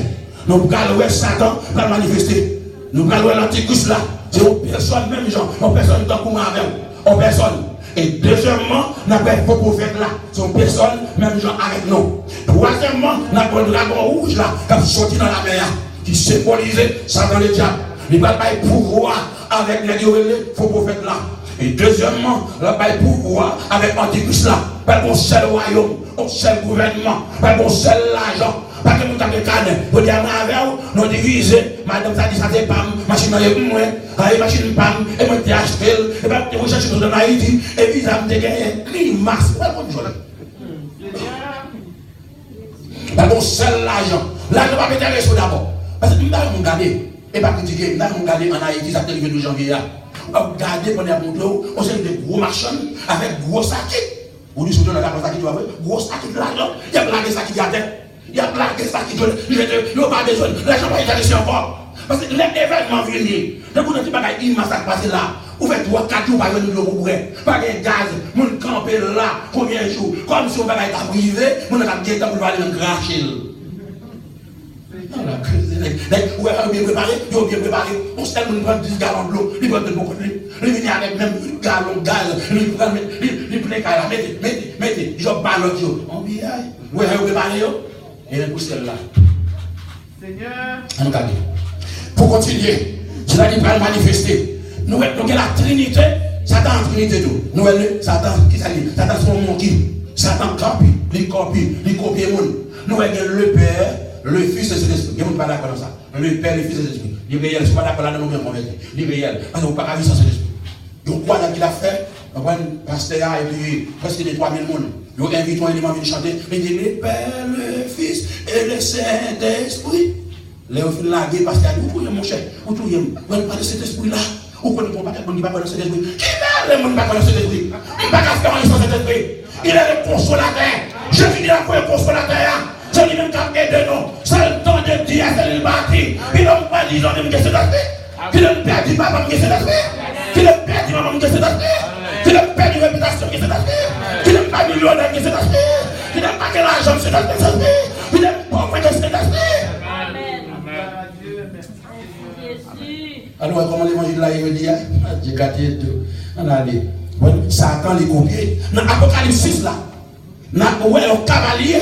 nous parlons de Satan va manifester. Nous parlons de l'Antichrist là. C'est une personne, même gens, une personne qui est comme avec une personne. Et deuxièmement, nous avons un faux prophète là. C'est une personne, même gens avec nous. Troisièmement, nous avons un dragon rouge là, qui est sorti dans la mer, qui symbolise Satan le diable. Il va pas pouvoir avec les faux prophètes là. Et deuxièmement, il va pas pouvoir avec l'Antichrist là. Pas un seul royaume, un seul gouvernement, pas un seul argent. Pas que nous avons des cannes, vous dites avec vous, nous divisons, madame ça dit ça c'est pas, machine est moins, machine pas, et moi j'ai acheté, et bien vous cherchez tout dans Haïti, et puis ça me dégage, climax, pas comme ça. Pas un seul argent. L'argent va péter les choses d'abord. Parce que nous avons gardé, et pas critiquer, nous avons gardé en Haïti, ça fait le 2 janvier là. On a gardé pendant un bout on sait des gros marchands avec gros sacs. Vous dites, surtout dans la sac qui doit avoir, gros sacs de l'argent, il y a plein de sacs qui gardent. Il y a plein de sacs qui donnent. Il n'y a pas besoin. L'argent va être ici encore. Parce que l'événement vient. Donc, vous n'avez pas une masse à passer là. Vous faites 3-4 jours, par exemple, pour pas de gaz. Vous campez là, combien de jours? Comme si on va être privé, vous n'avez pas de temps pour aller en cracher. Vous avez bien préparé, vous avez bien préparé. On se prend 10 gallons de l'eau, il va donner beaucoup de l'eau. Il vient avec même un gallon de gaz, il prend là, mettez, je parle de vous. On dit, vous avez préparé, et le pousse là. Seigneur. Pour continuer, je vais dire manifester. Nous avons la Trinité, Satan en Trinité tout. Nous avons Satan qui s'allie, Satan son mon qui. Satan copie, il copie le monde. Nous avons le Père, le Fils et l'Esprit. Il n'y a pas d'accord dans ça. Le Père, le Fils et l'Esprit. Il est réel, je ne suis pas d'accord là, nous sommes convaincus. Il est réel. Parce que vous ne pouvez pas vivre sans l'Esprit. Donc, quoi qu'il a fait, on va un pasteur et puis presque des 3000 personnes. Nous invitons un élément à chanter. Il dit le Père, le Fils et le Saint-Esprit. Léo fin lagué parce qu'il a dit, vous pouvez mon cher, vous pouvez pas de cet esprit-là. Vous ne pouvez pas de cet esprit. Qui est le monde qui ne pas de cet esprit? Il ne pas faire sans cet esprit. Il est le consolateur. Je dis la fois le consolateur. C'est lui-même qui a aidé nous. C'est le temps de Dieu, c'est le bâti. Il n'a pas dit, ils ont même que cet esprit. Il n'a pas dit, papa, que cet esprit. Il n'a pas dit, maman, que cet esprit. Il n'a pas dit, réputation, que cet esprit. Il n'a pas dit, millionnaire, que cet esprit. Il n'a pas de l'argent, que cet esprit. Il n'a pas de cet esprit. Alors, comment l'évangile là, il dit, j'ai gâté tout. On a dit, Satan les copié. Dans l'Apocalypse 6 là, un cavalier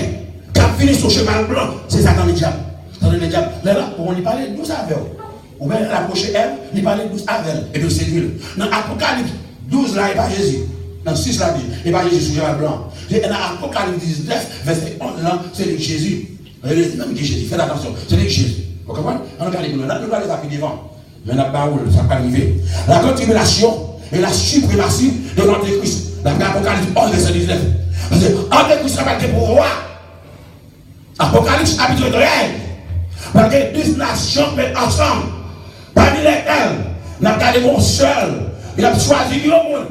qui a fini sur cheval blanc, c'est Satan le diable. Satan le diable. Là, on y parlait 12 avec. Ou bien l'approcher elle, il parlait 12 avec elle. Et puis c'est lui. Dans l'Apocalypse 12 là, il n'y a pas Jésus. Dans 6 là, il n'y a pas Jésus sur cheval blanc. Et dans l'Apocalypse 19, verset 11 là, c'est Jésus. Même qui Jésus, faites attention, c'est Jésus. Vous comprenez? On regarde les là, nous allons les appuyer devant. Mais n'a pas où ça va arriver. La grande tribulation et la suprématie de l'Antéchrist. Dans l'Apocalypse 11, verset 19. Parce que l'Antéchrist va être pour roi. Apocalypse chapitre 13. Parce que 10 nations mettent ensemble. Parmi lesquelles, n'a pas de seul. Il a choisi un monde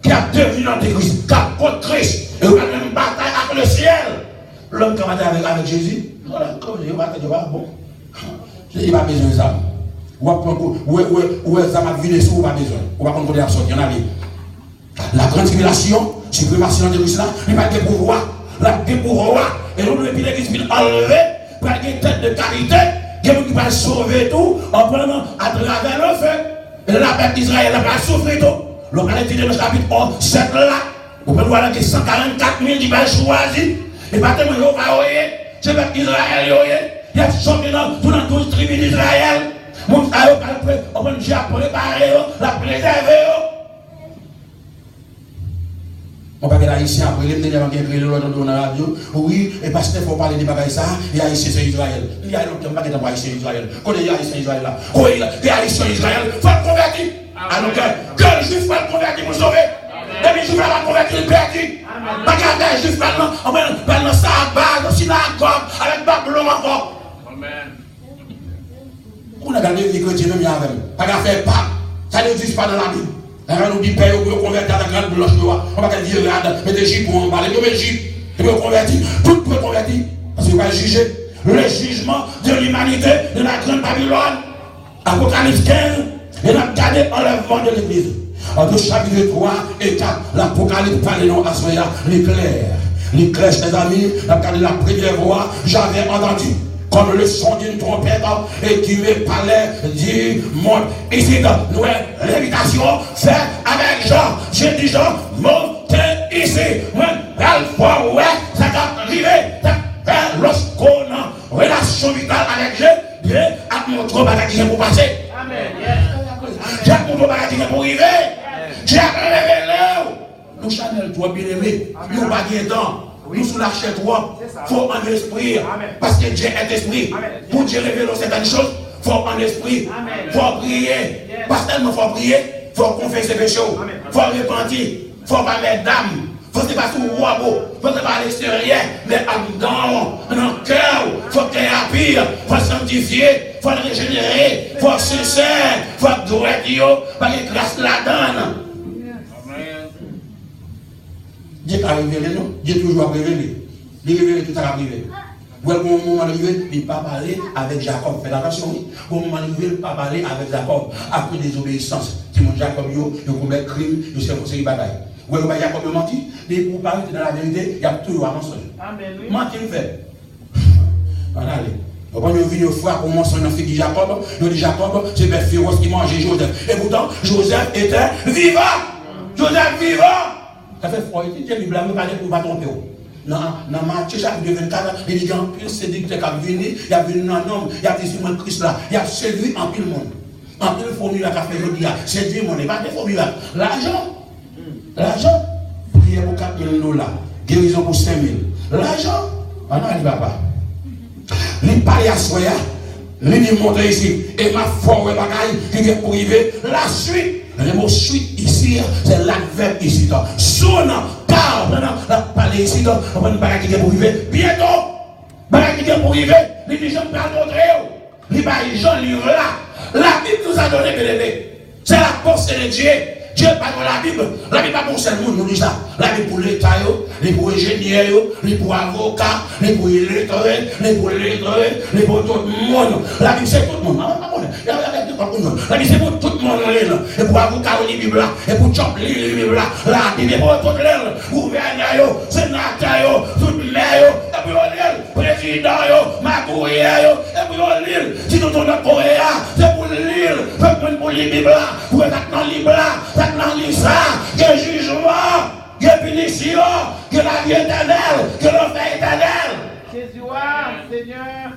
qui a devenu l'Antéchrist, qui a contre Christ. Et il a même bataille avec le ciel. L'homme qui va battre avec Jésus. Voilà, comme il va battre, bon. Il n'a pas besoin de ça. Ou ça m'a vu des sous, ou pas besoin. On va prendre des absorts, il y en a des. La grande tribulation, suprématie de Christ là, il va être pour roi. La pour roi. Et l'autre, depuis l'église, il va enlever, pour avoir une tête de qualité, qui va sauver tout en prenant à travers le feu. Et la peuple d'Israël va souffrir tout. Le qualité de notre chapitre 7 là, vous pouvez voir que 144 000 qui vont choisir. Et pas tellement de voyer, c'est le peuple d'Israël. Il y a sorti dans 12 tribus d'Israël. On va déjà préparer, la préserver. On va regarder ici après, les gens qui ont créé l'autre dans la radio. Oui, et parce qu'il faut parler de bagages ça, il y a ici c'est Israël. Il y a l'autre qui n'a pas ici Israël. Quand il y a ici Israël là, quand il y a ici Israël, il faut le convertir. Alors que le juif va le convertir pour sauver. Et les juifs va le convertir, il perdit. Regardez les juifs maintenant, on va dans sa base, dans synagogue, avec Babylone encore. Amen. On a gardé les chrétiens même avec. Pas qu'à faire pas. Ça n'existe pas dans la Bible. On nous dit, père, vous convertir à la grande blanche, on va dire, mettez J pour emballer, vous mettez J, et vous convertir, tout peut convertir. Parce que vous allez juger le jugement de l'humanité de la grande Babylone. Apocalypse 15, et on a gardé enlèvement de l'église. Entre chapitre 3 et 4, l'Apocalypse parle non à soya, l'éclair. L'éclair, chers amis, on a gardé la première voix, j'avais entendu. Comme le son d'une trompette et qui me parlait du monde. Ici, nous l'invitation faite avec Jean. J'ai dit Jean, montez ici. Ouais, ça va arriver. Lorsqu'on a relation vitale avec Dieu, Dieu a montré bagage qui est pour passer. Amen. J'ai montré bagage qui est pour arriver. J'ai révélé. Nous Chanel, toi bien aimé, nous pas de temps. Nous sous la chair, toi, il faut en esprit. Parce que Dieu est esprit. Pour Dieu révéler certaines choses, il faut en esprit. Il faut prier. Pas tellement il faut prier, il faut confesser ses péchés. Il faut repentir. Il ne faut pas mettre d'âme. Il faut que pas sous le roi beau. Il faut que pas à l'extérieur, mais dans le cœur. Il faut qu'il y ait un pire. Il faut sanctifier. Il faut le régénérer. Il faut sincère. Il faut droit Dieu. Parce que grâce là-dedans. Dieu a révélé, non? Dieu toujours a révélé. Il a révélé tout ça a révélé. Au moment arrivé, il n'a pas parlé avec Jacob. Faites attention, au moment arrivé, il n'a pas parlé avec Jacob. Après désobéissance, si mon Jacob, il commet crime, il s'est conseillé bataille. Ou Jacob a menti, mais pour parler dans la vérité, il y a toujours un mensonge. Amen. Mentir, il fait. Voilà, allez. Quand on vient une fois pour mensonge dans le fils de Jacob, il dit Jacob, c'est le féroce qui mangeait Joseph. Et pourtant, Joseph était vivant. Joseph vivant. Ça fait froid. Il dit, Bible, ne parlez pour pas tromper. Dans Matthieu chapitre 24, il dit, en pile séducteur qui a venu, il y a venu un homme, il y a des humains Christ là, il y a séduit en pile monde. En pile formule qui a fait aujourd'hui, séduit mon pas des formules. L'argent, prière pour 4 000 $, guérison pour 5 000. L'argent, on a dit papa. Il parle à soi, il montre ici, et ma foi, qui vient pour arriver, la suite. Le mot suite ici, c'est l'adverbe ici. Son, car, la parler ici, on va une bagarre qui est pour arriver. Bientôt, bagarre qui est pour arriver. Les gens ne parlent pas de les gens livrent là. La Bible nous a donné, bébé. C'est la pensée de Dieu. Dieu parle dans la Bible. La Bible pas pour seul monde, nous dit ça. La Bible pour l'État, les pour ingénieurs, les pour avocats, les pour illettrés, les pour lettrés, les pour tout le monde. La Bible c'est tout le monde. La Bible c'est pour tout le monde. Et pour avocat, la Bible, et pour chop, la Bible, la Bible pour tout le monde. Gouverneur, sénateur, tout le maire, et puis on lit, président, macouillère, et puis on lit. Si nous sommes dans Corée, c'est pour lire, pour lire la Bible, pour être dans la Bible. Maintenant, ça, que jugement, que punition, que la vie éternelle, que l'enfer éternel. Jésus, Seigneur.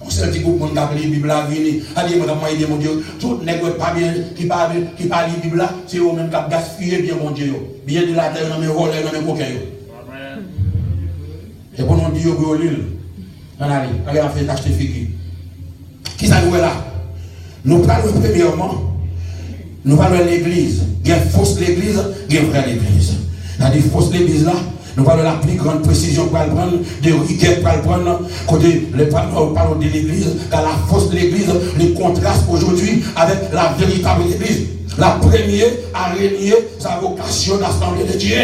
On sait un petit groupe qui a appelé la Bible à venir. Allez, mon Dieu, tout n'est pas bien, qui parle la Bible là, c'est eux-mêmes qui ont gaspillé bien, mon Dieu. Bien de la terre, dans mes volets, dans mes coquins. Et pour nous dire, vous l'île. Allez, on fait acheter figure. Qui ça nous est là? Nous parlons premièrement. Nous parlons de l'église. Il y a fausse l'église, il y a vraie l'église. Dans les fausses l'église là, nous parlons de la plus grande précision pour le prendre, de rigueur pour le prendre, côté nous parlons de l'église, car la fausse l'église, les contraste aujourd'hui avec la véritable église. La première a régné sa vocation d'assemblée de Dieu.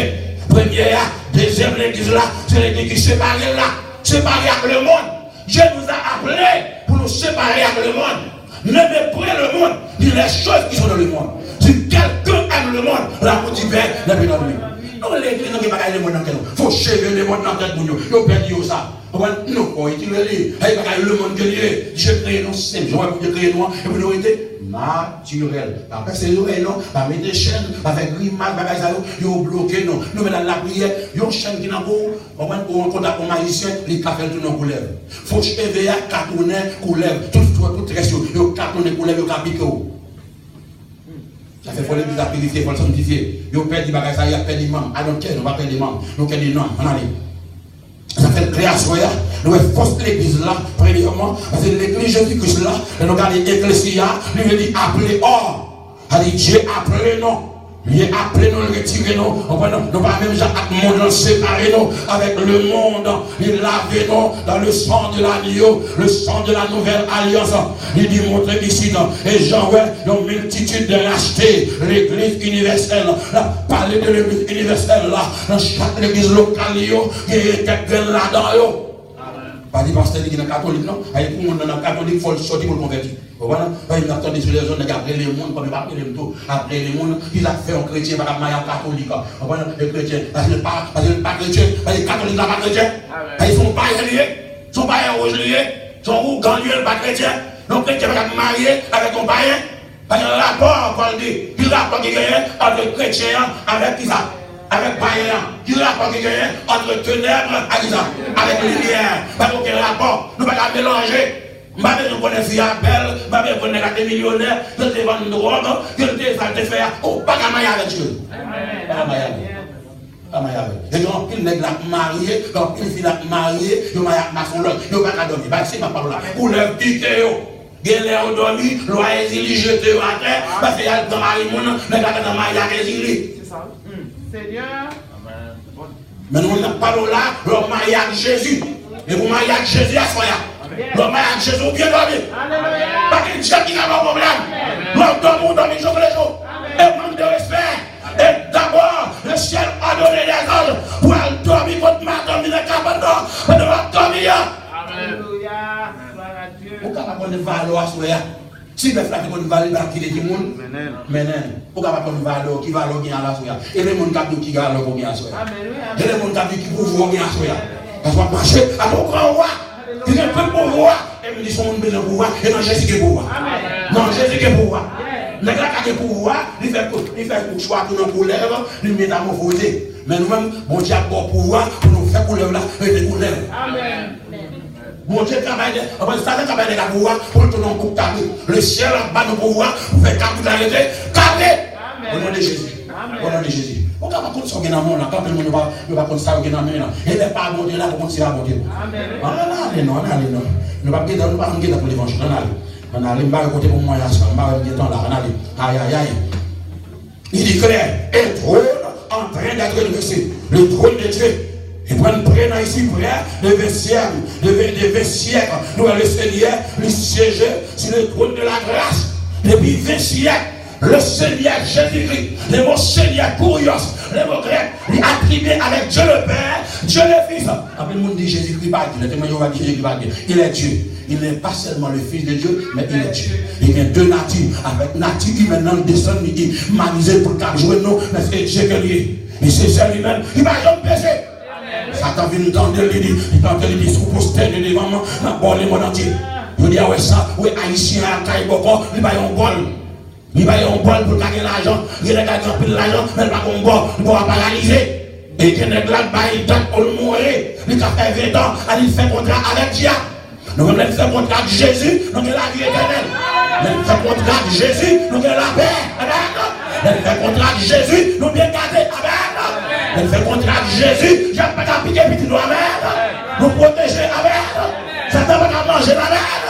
Première, deuxième l'église là, c'est l'église qui sépare là, séparée avec le monde. Dieu nous a appelés pour nous séparer avec le monde. Ne méprenez le monde, ni les choses qui sont dans le monde. Si quelqu'un aime le monde, la motive n'est plus dans lui. Non, l'église n'a pas le monde dans quel monde. Il faut chérir le monde dans quel monde. Il faut perdre ça. Non, quoi, il dit le monde que Dieu. Dieu crée nous simple. Dieu crée nous et vous nous été naturel. Après, c'est nous, non, pas mettre des chaînes, avec grimace, ils ont bloqué, non. Nous mettons la prière, ils ont une chaîne qui n'a pas, on va contact au magicien, les cafés tout dans couleur. Faut éveiller, cartonner, couleur, tout reste, ils ont cartonné, couleur, ils ont capiqué. Ça fait faut l'église à purifier, il faut le sanctifier. Ils ont perdu des bagages, ils ont perdu des membres. I don't care, on va perdre des membres. Nous avons des noms, on allait. Ça fait création, nous avons force l'église là, premièrement, parce que l'église Jésus-Christ là, nous avons l'ecclésia, nous avons dit appelé or. Elle dit Dieu appelé non. Il est appelé nous le retirer nous. Nous pas même avec le monde séparer nous avec le monde. Il lave nous dans le sang de l'agneau, le sang de la nouvelle alliance. Il dit montrer ici et Jean ouais, une multitude de rachetés, l'église universelle. Parler de l'église universelle là, dans chaque église locale, il y a quelqu'un là-dedans. Pas dit pasteur qui est catholique, non? Il y a des gens dans catholique, il faut sortir pour le convertir. Voilà, il a attendu sur les zones, après les mondes, comme il va appeler les tout, après les mondes, il a fait un chrétien, par exemple, un catholique. Voilà, les chrétiens, parce que pas chrétien, les catholiques sont pas chrétiens. Ils sont pas liés, ils sont pas liés, ils sont ougan liés, pas chrétiens. Donc, chrétien va marier avec un païen. Parce qu'il y a un rapport, on dit, il y a un rapport qui gagne entre chrétien avec qui ça? Avec païen, il y a un rapport qui gagne entre ténèbres avec lumière. Pas aucun rapport, nous ne pouvons pas mélanger. Je ne sais pas si belle, je ne sais pas si millionnaire, je ne sais pas si drogue, je ne sais pas si faire. Oh, pas qu'à marier avec Dieu. Pas marier avec. Et donc, il n'est pas marié, donc une fille mariée, il marié avec son l'autre, il ne pas qu'à dormir. C'est ma parole là. Pour leur piquer, il y a l'air dormi, l'oie exilé, jeté à terre, parce qu'il y a dans Marie Moun, mais il y a dans Marie exilé. C'est ça. Seigneur. Mais nous n'avons pas là, le mariage avec Jésus. Et pour marier avec Jésus, à soi. Le mariage avec Jésus, bien dormi. Pas qu'il y a qui a un problème. L'homme dormi jour les jours. Et manque de respect. Et d'abord, le ciel a donné des anges pour aller dormir contre ma dormir dans le cabane. Pour devoir dormir. Alléluia. Gloire à Dieu. Pourquoi pas qu'on valeur à soi? Si le frère qui va aller qui dit monde, mais non, pourquoi pas qu'on valeur qui va aller à la soi? Et les gens qui va aller à soi. Et les gens qui pouvoir à soi. Parce qu'on marche à mon grand roi. Il y a un peu de pouvoir. Et me dit son monde besoin de pouvoir. Et non, Jésus qui est pouvoir. Non, Jésus qui est pouvoir. Les gars qui ont pouvoir, il fait pour choix pour nos couleurs, il métamorphoser. Mais nous-mêmes, bon Dieu a bon pouvoir pour nous faire couleur là, et des couleurs. Amen. Bon Dieu travaille, ça travaille de la pouvoir pour tout le monde carré. Le ciel a bas de pouvoir pour faire capitaliser, carré. Au nom de Jésus. Au nom de Jésus. On ne va pas continuer dans le monde, quand le monde ne va pas continuer dans le monde. Il n'est pas abondé là pour continuer à abonder. Amen. Non, non. Nous ne pouvons pas nous pour l'évangile. On a les côté pour moi, on va aller temps là, on a aïe aïe aïe. Il dit clair, et le trône en train d'être dressé, le trône de Dieu. Et pour nous prendre ici, frère, de 20 siècles, nous allons le Seigneur, lui siéger sur le trône de la grâce. Depuis 20 siècles, le Seigneur Jésus-Christ, les mots Seigneur Kurios, les mots grecs, il a attribué avec Dieu le Père, Dieu le Fils. Après le monde dit Jésus-Christ pas Dieu, le témoignage va dire Jésus-Christ pas Dieu. Il est Dieu. Il n'est pas seulement le Fils de Dieu, mais il est Dieu. Il y a deux natures. Avec nature qui maintenant descend, il dit manisé pour qu'à jouer nous, mais c'est Dieu que lui. Et c'est ça lui-même. Il va jamais baisser. Satan vient nous tendre, il dit, il dit, sous poster devant moi, dans le monde entier. Je dis, ouais, ça, oui, haïtien, caille beaucoup, il va y avoir un bol. Il va y avoir un bol pour gagner l'argent, il va gagner un peu de l'argent, mais il va y avoir un bol, il va paralyser. Et il y a des glaces, il date pour le mourir. Il a fait 20 ans, il fait contrat avec Dieu. Nous avons fait contrat avec Jésus, nous avons la vie éternelle. Nous avons fait contrat avec Jésus, nous avons la paix. Nous avons fait contrat avec Jésus, nous avons bien gardé. Nous avons fait contrat avec Jésus, je n'ai pas qu'à piquer petit doigt. Nous protéger. Satan va pas manger la merde.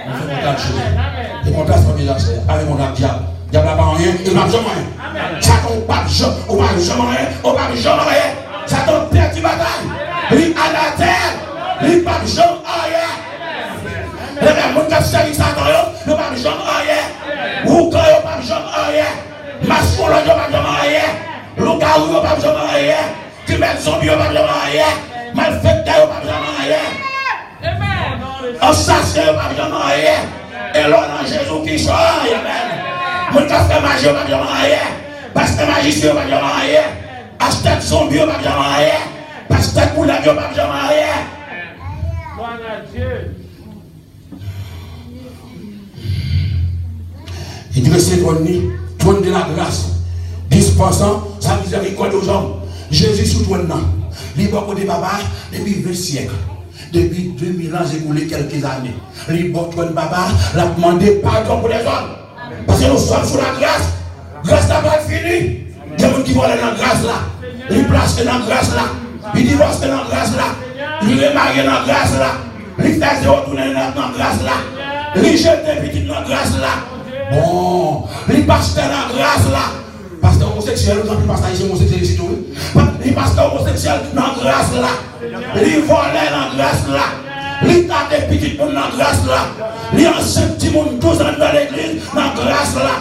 Nous faisons contrat avec Jésus. Les contrats sont déjà faits. Avec mon diable. Diable n'a pas rien, il n'a pas jamais rien. Satan n'a pas jamais rien, il n'a pas jamais rien. Satan perd une bataille. Il à la terre, il n'a pas jamais rien. Les gens qui ont servi Satan, ils n'ont pas jamais rien. Ou quand ils n'ont pas jamais rien. Mascolo, ils n'ont pas jamais rien. Loukaou, ils n'ont pas jamais rien. Tu mets zombie, ils n'ont pas jamais rien. Malfaiteur, ils n'ont pas jamais rien. Assassin, ils n'ont pas jamais rien. Et l'on a Jésus-Christ, amen. Mon café magie, on va dire rien. Pasteur magicien, on va dire rien. Pasteur zombie, on va dire rien. Pasteur poulain, on va dire rien. Gloire à Dieu. Il dit que c'est trône de la grâce, dispensant sa miséricorde aux hommes. Jésus sous trône, il va côté papa depuis 20 siècles. Depuis 2000 ans, j'ai écoulé quelques années. Il va trône papa, l'a demandé pardon pour les hommes. Parce que nous sommes sous la grâce. Grâce n'a pas fini. Il y a des gens qui vont aller dans la grâce là. Ils placent dans la grâce là. Ils divorcent dans la grâce là. Ils remarient dans la grâce là. Ils font retourner dans la grâce là. Ils jettent des petites dans la grâce là. Bon. Ils passent dans la grâce là. Pasteur homosexuel, quand il passe ici, homosexuel ici, tout. Les pasteurs homosexuels, dans grâce là. Les volets dans grâce là. Les tas de petits monde dans grâce là. Les anciens petits monde 12 ans dans l'église, dans grâce là.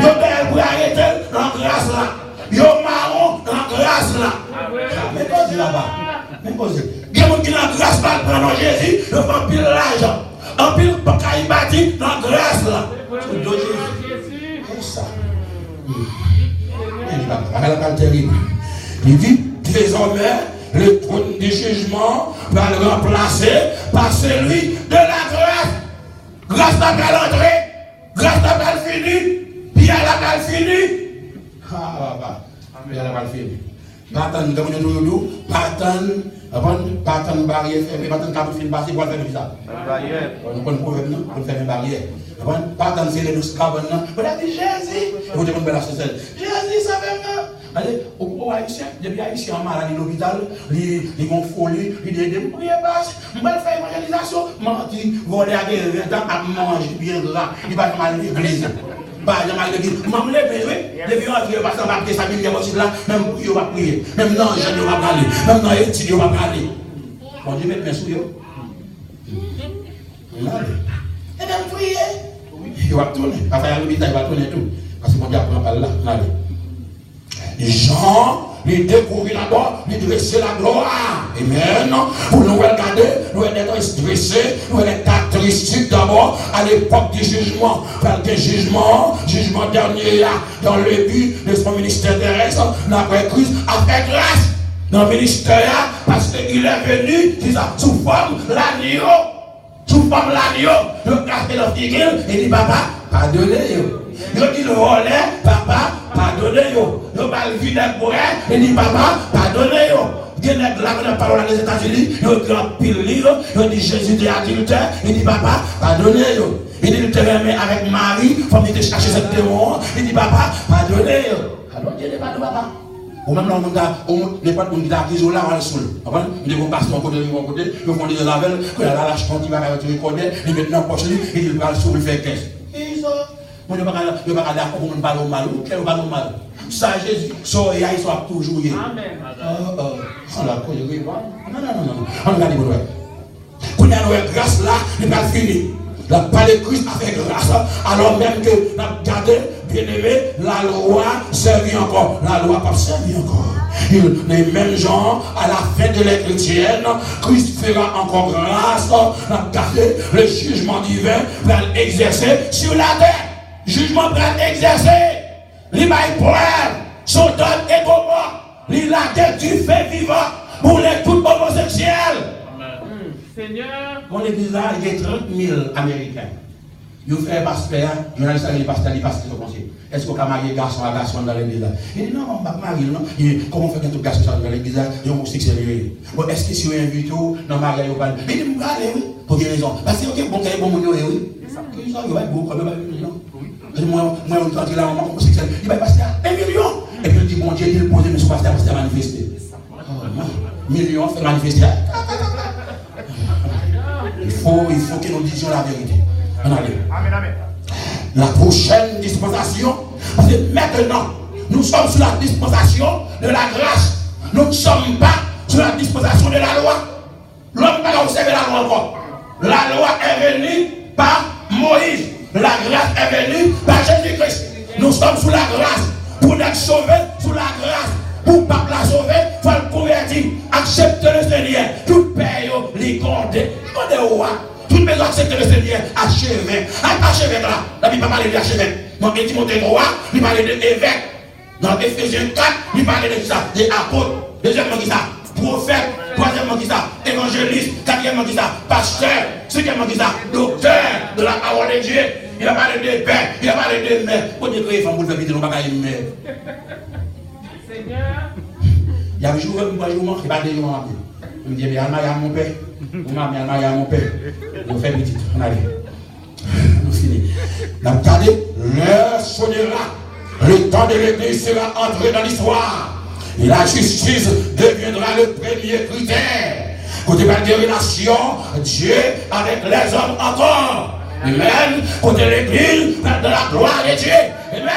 Yo belle pour arrêter, dans grâce là. Yo marron, dans grâce là. Mais posez là-bas. Mais posez. Il y a des gens qui dans grâce là, prennent Jésus, ils font pile l'argent. En pile, pas qu'à y bâtir, dans grâce là. C'est ça. Il dit, désormais, le trône du jugement va le remplacer par celui de la grâce. Grâce n'a pas l'entrée, grâce n'a pas fini, puis elle n'a pas fini. Ah, elle n'a pas fini. Patan, comme nous patan barrière fermée, patan cap fin passer pour faire ça. Barrière. On connaît problème non, on fait une barrière. Patan c'est les 12 cabanes. On a dit Jésus. Vous devez me la société. Jésus ça fait mal. Allez, au haïtien, depuis haïtien en malade à l'hôpital, ils vont folie, ils disent priez pas, on va faire évangélisation, mentir, voler à 20 ans à manger bien là, il va mal à l'église. Pas mal l'église. Maman les bébés, les vieux qui passent en bas de sa Bible là, même il va prier, même dans les gens va parler, même dans les études va parler. Bon Dieu met mes sous yo. Et bien prier. Il va tourner, après à l'hôpital il va tourner tout. Parce que mon Dieu prend par là, allez. Jean, il découvrit d'abord, il dressait la gloire. Amen. Pour nous regarder, nous être dressés, nous être caractéristiques d'abord à l'époque du jugement. Parce que jugement dernier, dans le but de son ministère terrestre, d'après Christ, a fait grâce dans le ministère, parce qu'il est venu, sous forme l'agneau. Sous forme l'agneau, le café dans figure, et dit papa, pardonnez-vous. Il dit le relais, papa, pardonnez-vous. Le mal vide pour elle, il dit papa, pardonnez-vous. Il y a la parole des États-Unis, il y a un pile livre, il dit Jésus est adultère, il dit papa, pardonnez-vous. Il dit, tu avec Marie, il faut venir chercher cette démon. Il dit papa, pardonnez-vous. Alors, il dit papa. Ou même là, on n'est pas de monde qui a pris là, on est seul. Il dit, on passe mon côté, mon côté, ils font des lavelles, que la lâche quand il va reconnaître, il met dans la poche, il va le soulever, faire caisse. Et ça, on ne va pas d'accord pour ne pas le mal, on va le mal. Ça, Jésus, ça, il soit toujours. Amen. On l'a connu, non. On regarde les bonheurs. Quand il y a une grâce là, il va finir. La parole de Christ a fait grâce, alors même que nous avons gardé, bien aimé, la loi servit encore. La loi pas servi encore. Les mêmes gens, à la fin de l'ère chrétienne, Christ fera encore grâce, nous avons gardé le jugement divin pour l'exercer sur la terre. Jugement pour l'exercer. Il va y Sodome et Gomorrhe. Il a tête du fait vivant pour les tout homosexuels. Seigneur. Mon église là, il y a 30 000 Américains. Ils ont fait pasteur, ils ont dit pasteur, ils passent au conseil. Est-ce qu'on a marié garçon à garçon dans l'église là? Il dit non, on va marier, non. Comment on fait qu'un tout garçon dans l'église là? Ils ont aussi sérieux. Bon, est-ce que si on invite tout, non, marié, on va. Il dit, vous allez, oui. Pour quelle raison? Parce que, ok, bon, bon, mon oui. Il va être beau, comme il va moi, on dit là, on homosexuel. Il va passer à 1 million. Et puis il dit, bon Dieu, il pose, mais ce pasteur va manifester. Millions fait manifester. Il faut que nous disions la vérité. Amen. La prochaine dispensation, parce que maintenant, nous sommes sous la dispensation de la grâce. Nous ne sommes pas sous la dispensation de la loi. L'homme n'a pas observé la loi encore. La loi est venue par Moïse. La grâce est venue par Jésus-Christ. Nous sommes sous la grâce. Pour être sauvés sous la grâce. Pour ne pas la sauver, il faut le convertir. Accepter le Seigneur. Tout paye, les comptes. Tout maison accepter le Seigneur. Archevêque. Archevêque là. La Bible parle d'archevêque. Dans Timothée 3, il parle d'évêque. Dans Éphésiens 4, il parle de ça. Des apôtres. Deuxièmement, qui ça? Prophète. Troisièmement, qui ça? Évangéliste. Quatrièmement, qui ça? Pasteur. Cinquièmement, qui ça? Docteur de la parole de Dieu. Il a parlé de père. Il a parlé de mère. Pour dire que les femmes pour le faire vite, nous ne pouvons pas une mère. Seigneur. Il y a un jour, il va dire, il me dit, mais Alma, il y a mon père. Alma, il y a mon père. On fait petit. On arrive. Nous finissons. Nous regardez, l'heure sonnera. Le temps de l'église sera entré dans l'histoire. Et la justice deviendra le premier critère. Côté de la relation, Dieu avec les hommes encore. Amen. Côté l'église, de la gloire de Dieu. Amen.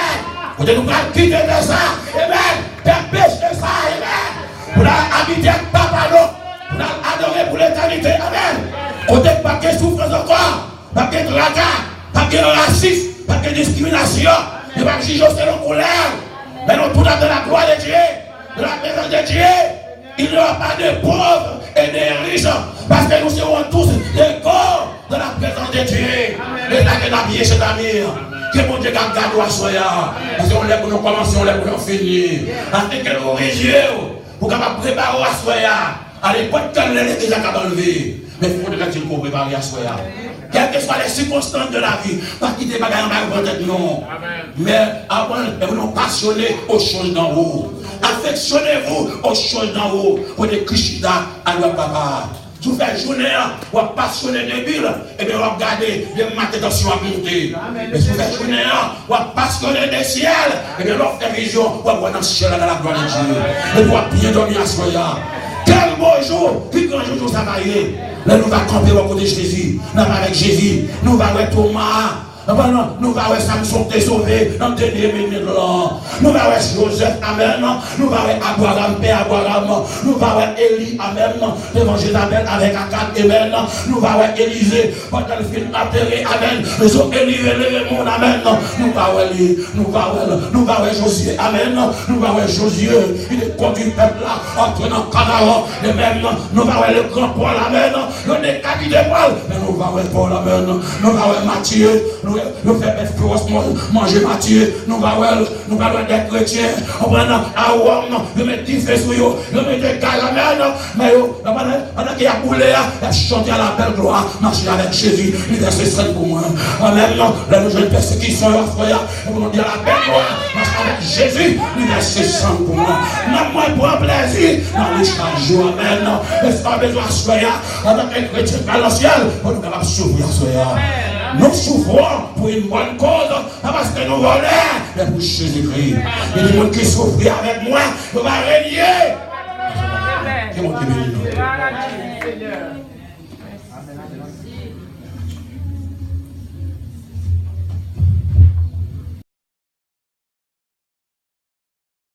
Vous devez nous quitter de ça. Amen. Dépêcher ça. Amen. Pour habiter avec papa, pour adorer pour l'éternité. Amen. On ne pas de souffrance encore. Pas de tracas. Pas de racisme. Pas de discrimination. Ne pas juger selon couleur. Mais nous tout dans la gloire de Dieu. De la présence de Dieu. Il n'y aura pas de pauvres et de riches. Parce que nous serons tous les corps de la présence de Dieu. Et là, que nous chez l'avenir. Que mon Dieu garde à soi. Parce qu'on lève pour nous commencer, on lève pour nous finir. Afin que nous régions pour qu'on préparer à soi. À l'époque, quand l'église a enlevé. Mais il faudrait qu'il faut préparer à soi. Quelles que soient les circonstances de la vie, pas quitter les bagages en tête, non. Mais avant, vous nous passionnez aux choses d'en haut. Affectionnez-vous aux choses d'en haut. Pour des Krishna à notre papa. Vous faites journée, vous êtes passionné de Bible, et bien vous regardez les matétentions à monter. Mais si vous faites journée, vous êtes passionné des ciels, et bien vous faites vision, vous êtes dans le ciel, dans la gloire de Dieu. Et vous êtes bien dormi à soya. Quel beau jour, puis grand jour ça va y aller. Là, nous allons camper au côté de Jésus. Nous allons avec Jésus. Nous allons avec Thomas. Nous allons avec Samson qui est sauvé dans le dernier minute là. Nous allons avec Joseph, amen. Nous allons avec Abraham, Père Abraham. Nous allons avec Élie, amen. Devant Jézabel avec Akab, amen. Nous allons avec Élisée, pendant le film enterré, amen. Nous allons élire le monde, amen. Nous allons avec Josué, amen. Nous allons avec Josué, il est conduit le peuple là, en prenant Canaan, et même nous allons avec le grand Paul, amen. Nous sommes décapités Paul, mais nous allons avec Paul, amen. Nous allons avec Matthieu. Nous faisons manger Matthieu, nous allons des chrétiens, on prend à Rome, nous mettons des feux sur eux, nous mettons des caramels, mais pendant qu'il y a boulé, il a chanté à la belle gloire, marcher avec Jésus, il est saint pour moi. Amen. Là, nous avons une persécution, nous nous dire la belle gloire, marcher avec Jésus, il est saint pour moi. Non, moi, pour un plaisir, dans les chaque jour, amen. Et ça a besoin de soya, en tant que chrétien dans le ciel, pour nous capables de souffrir à soya. Nous souffrons pour une bonne cause, pas parce que nous volons, mais pour Jésus-Christ. Il y a des gens qui souffrent avec moi, nous allons régner